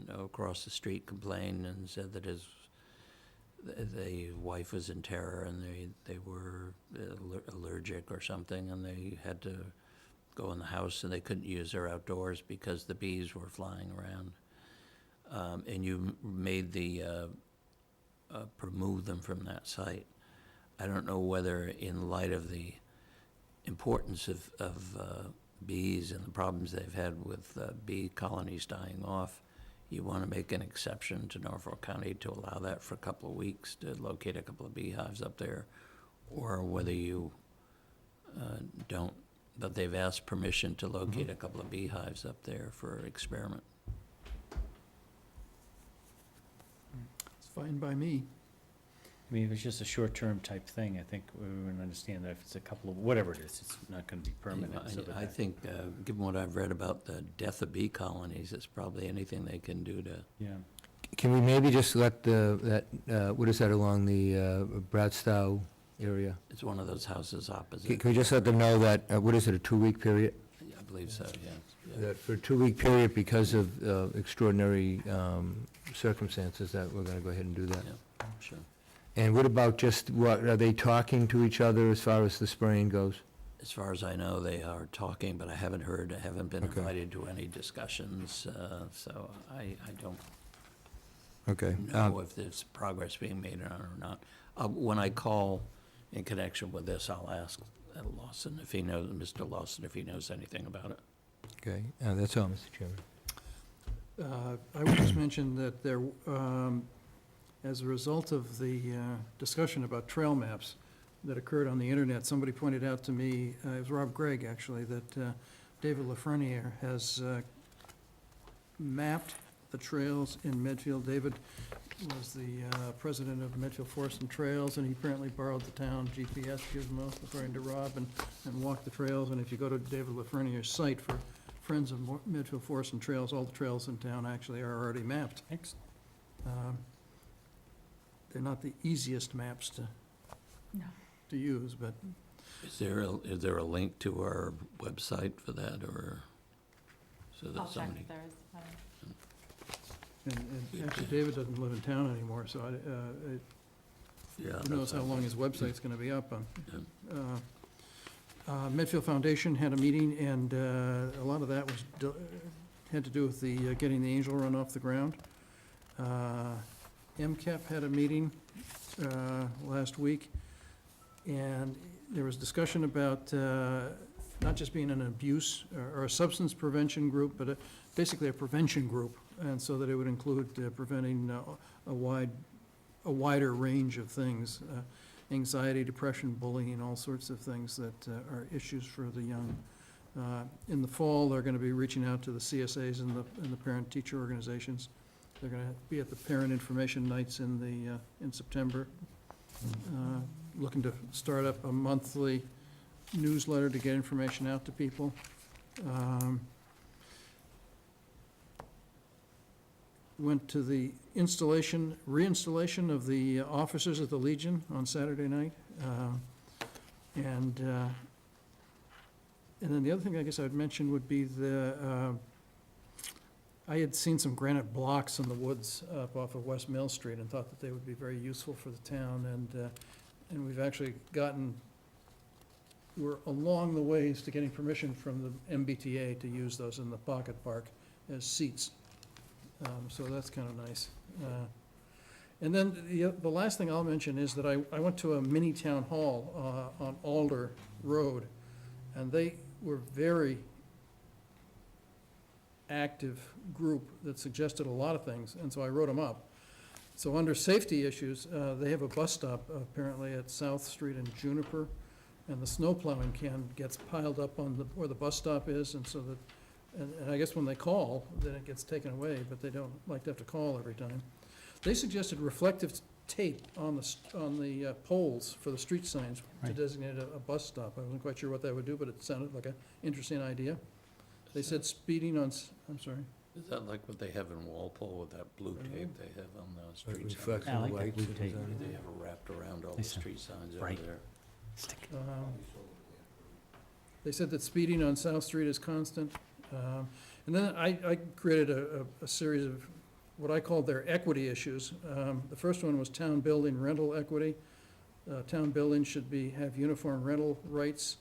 across the street complained and said that the wife was in terror, and they were allergic or something, and they had to go in the house, and they couldn't use their outdoors because the bees were flying around. And you made remove them from that site. I don't know whether, in light of the importance of bees and the problems they've had with bee colonies dying off, you want to make an exception to Norfolk County to allow that for a couple of weeks, to locate a couple of beehives up there, or whether you don't, but they've asked permission to locate a couple of beehives up there for experiment. It's fine by me. I mean, if it's just a short-term type thing, I think we would understand that if it's a couple of, whatever it is, it's not gonna be permanent. so that I think, given what I've read about the death of bee colonies, it's probably anything they can do to, Yeah. Can we maybe just let what is that along the Bradstow area? it's one of those houses opposite. Can we just let them know that, what is it, a 2-week period? Yeah, I believe so, yeah. That for a 2-week period, because of extraordinary circumstances, that we're gonna go ahead and do that. Yeah, sure. And what about just, are they talking to each other as far as the spraying goes? As far as I know, they are talking, but I haven't been Okay. invited to any discussions, so I don't Okay. know if there's progress being made or not. When I call in connection with this, I'll ask Lawson if he knows, Mr. Lawson, if he knows anything about it. Okay, that's all, Mr. Chairman. I would just mention that there, as a result of the discussion about trail maps that occurred on the internet, somebody pointed out to me, it was Rob Gregg, actually, that David Lafreniere has mapped the trails in Medfield. David was the president of Medfield Forest and Trails, and he apparently borrowed the town GPS gizmo, according to Rob, and walked the trails. And if you go to David Lafreniere's site for Friends of Medfield Forest and Trails, all the trails in town actually are already mapped. Excellent. They're not the easiest maps No. to use, but Is there a link to our website for that, or so that I'll check somebody? if there is. I don't- and actually David doesn't live in town anymore, so Yeah, who knows that's- how long his website's gonna be up on. Yeah. Medfield Foundation had a meeting, and a lot of that was, had to do with the, getting the Angel Run off the ground. MCAP had a meeting last week, and there was discussion about not just being an abuse or a substance prevention group, but basically a prevention group, and so that it would include preventing a wider range of things, anxiety, depression, bullying, all sorts of things that are issues for the young. In the fall, they're going to be reaching out to the CSAs and the parent-teacher organizations. They're going to be at the parent information nights in September. Looking to start up a monthly newsletter to get information out to people. Went to the reinstallation of the officers at the Legion on Saturday night. And then the other thing I guess I would mention would be I had seen some granite blocks in the woods up off of West Mill Street and thought that they would be very useful for the town, and we've actually we're along the ways to getting permission from the MBTA to use those in the pocket park as seats. So that's kind of nice. And then the last thing I'll mention is that I went to a mini town hall on Alder Road, and they were very active group that suggested a lot of things, and so I wrote them up. So under safety issues, they have a bus stop apparently at South Street and Juniper, and the snow plowing gets piled up on where the bus stop is, and so that And I guess when they call, then it gets taken away, but they don't like to have to call every time. They suggested reflective tape on the poles for the street signs to Right. designate a bus stop. I wasn't quite sure what that would do, but it sounded like an interesting idea. They said speeding on, I'm sorry. Is that like what they have in Walpole with that blue tape they have on the street signs? reflects Yeah, I the like that lights blue and tape. everything. They have it wrapped around all the Nice. street signs over Right. there. They said that speeding on South Street is constant. And then I created a series of what I called their equity issues. The first one was town building rental equity. Town buildings should have uniform rental rights.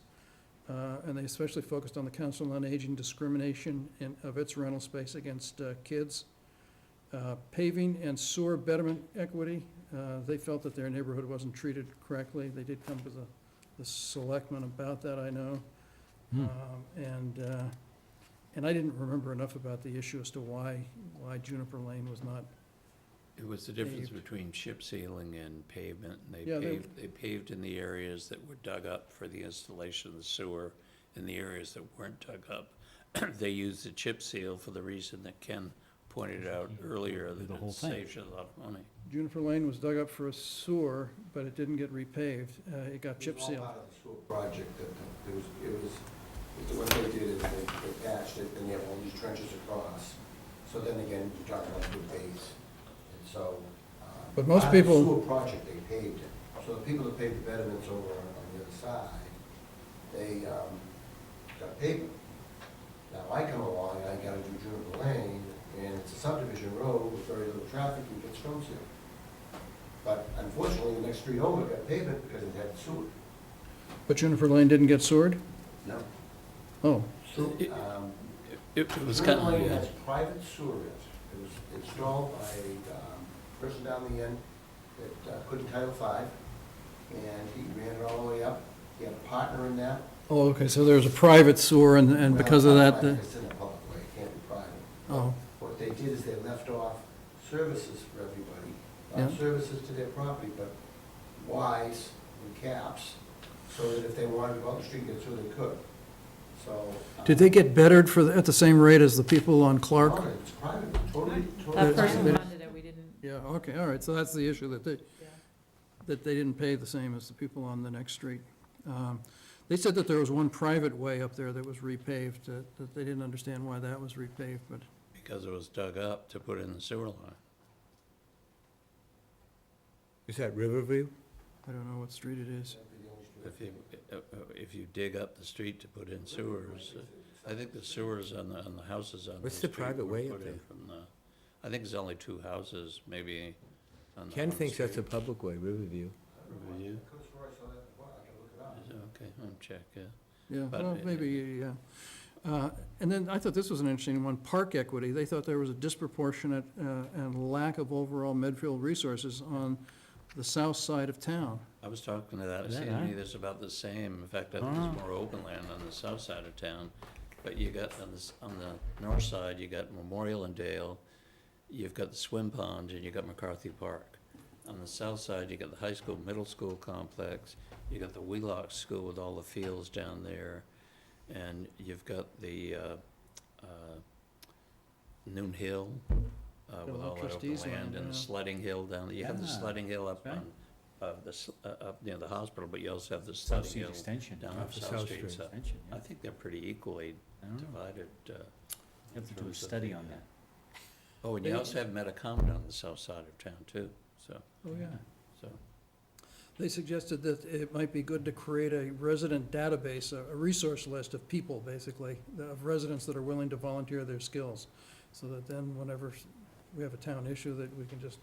And they especially focused on the Council on Aging discrimination of its rental space against kids. Paving and sewer betterment equity, they felt that their neighborhood wasn't treated correctly. They did come to the selectmen about that, I know. And I didn't remember enough about the issue as to why Juniper Lane was not. It was the difference Paved. between chip sealing and pavement. And Yeah, they paved in the areas that were dug up for the installation of the sewer. In the areas that weren't dug up, they used the chip seal for the reason that Ken pointed out earlier, The that whole it thing. saves you a lot of money. Juniper Lane was dug up for a sewer, but it didn't get repaved. It got chip sealed. It was all part of the sewer project, that what they did is they patched it, and they have all these trenches across. So then again, you're talking about good base, and so. But most part of the people- sewer project, they paved it. So the people that paved the betterments over on the other side, they, got pavement. Now, I come along and I gotta do Juniper Lane, and it's a subdivision road with very little traffic, you get stone sealed. But unfortunately, the next street over got pavement because it had sewer. But Juniper Lane didn't get sewered? No. Oh, It- It was Juniper kind Lane of, has private sewer in it. It was installed by a person down the end that couldn't Title V, and he ran it all the way up. He had a partner in that. oh, okay, so there's a private sewer, and because of that, Well, it's in a public way, it can't be private. oh, What they did is they left off services for everybody, Yeah. not services to their property, but Ys and caps, so that if they wanted to go out the street and get sewer, they could. So. did they get bettered at the same rate as the people on Clark? Oh, it's private, totally, That totally. person they- funded it, we didn't, Yeah, okay, all right, so that's the issue, that yeah. they didn't pay the same as the people on the next street. They said that there was one private way up there that was repaved, that they didn't understand why that was repaved, but, because it was dug up to put in the sewer line. Is that Riverview? I don't know what street it is. If you dig up the street to put in sewers, I think the sewers on the houses on the What's street the private were way up put in there? from the, I think there's only 2 houses, maybe on the. Ken on the thinks that's a street. public way, Riverview. Review? Could have swore I saw that before, I can look it up. Is it? Okay, I'll check, yeah. Yeah, But well, it- maybe, yeah. And then I thought this was an interesting one, park equity. They thought there was a disproportionate and lack of overall Medfield resources on the south side of town. I was talking to that, it Is that seemed to me right? there's about the same. In fact, I think Ah. there's more open land on the south side of town. But you got, on the north side, you got Memorial and Dale, you've got the swim pond, and you got McCarthy Park. On the south side, you got the high school, middle school complex, you got the Wheelock School with all the fields down there, and you've got the Noon Hill with old all that open trustees land, land, and yeah. the sledding hill down there. You have the Yeah, sledding hill up right. on, up near the hospital, but you also have the South sledding Street hill Extension. down Off off the South South Street. Street. So Extension, yeah. I think they're pretty equally I don't know. divided. You have to do a terms of study the, on that. Oh, and you also have Metacomet on the south side of town too, so, Oh, yeah. so. They suggested that it might be good to create a resident database, a resource list of people, basically, of residents that are willing to volunteer their skills, so that then whenever we have a town issue, that we can just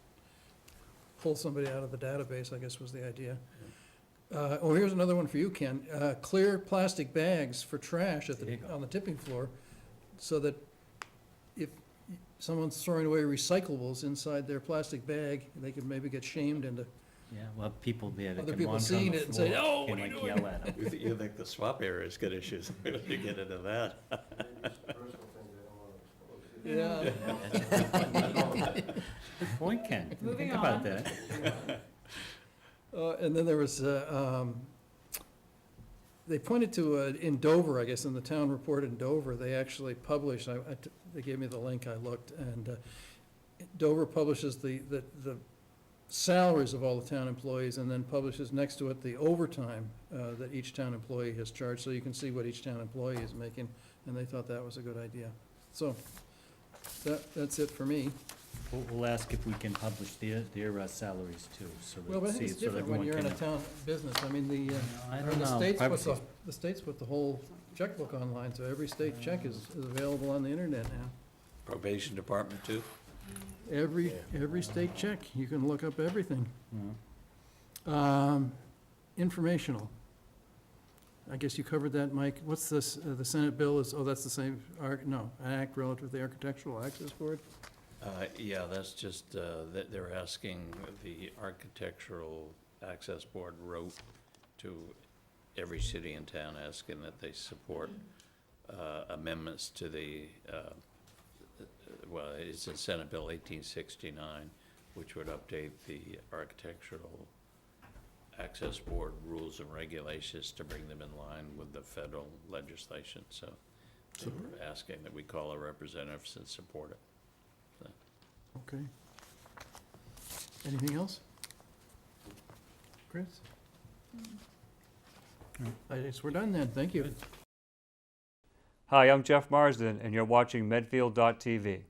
pull somebody out of the database, I guess was the idea. Oh, here's another one for you, Ken. Clear plastic bags for trash There you go. on the tipping floor, so that if someone's throwing away recyclables inside their plastic bag, they could maybe get shamed into. Yeah, well, people there that Other can people wander on seeing the it and say, floor "Oh, can what are you like doing?" yell at 'em. You think the swap area's got issues, we have to get into that. Yeah. Good point, Ken. Didn't Moving think about on. that. And then there was, they pointed to, in Dover, I guess, in the town report in Dover, they actually publish, they gave me the link, I looked, and Dover publishes the salaries of all the town employees, and then publishes next to it the overtime that each town employee has charged, so you can see what each town employee is making, and they thought that was a good idea. So, that's it for me. We'll ask if we can publish their salaries too, so Well, but I that, think see, it's so that different when everyone you're in a can. town business. I mean, I or don't the know. states put Privacy. the states put the whole checkbook online, so every state check is available on the internet now. Probation department too? Every state check, you can look up everything. Mhm. Informational. I guess you covered that, Mike. What's this, the Senate bill is, that's the same, an act relative to the Architectural Access Board? Yeah, that's just, that they're asking, the Architectural Access Board wrote to every city and town asking that they support amendments to the, well, it's in Senate Bill 1869, which would update the Architectural Access Board rules and regulations to bring them in line with the federal legislation, so they were asking that we call our representatives and support it. Okay. Anything else? Chris? I guess we're done then. Thank you. Hi, I'm Jeff Marsden, and you're watching Medfield.tv.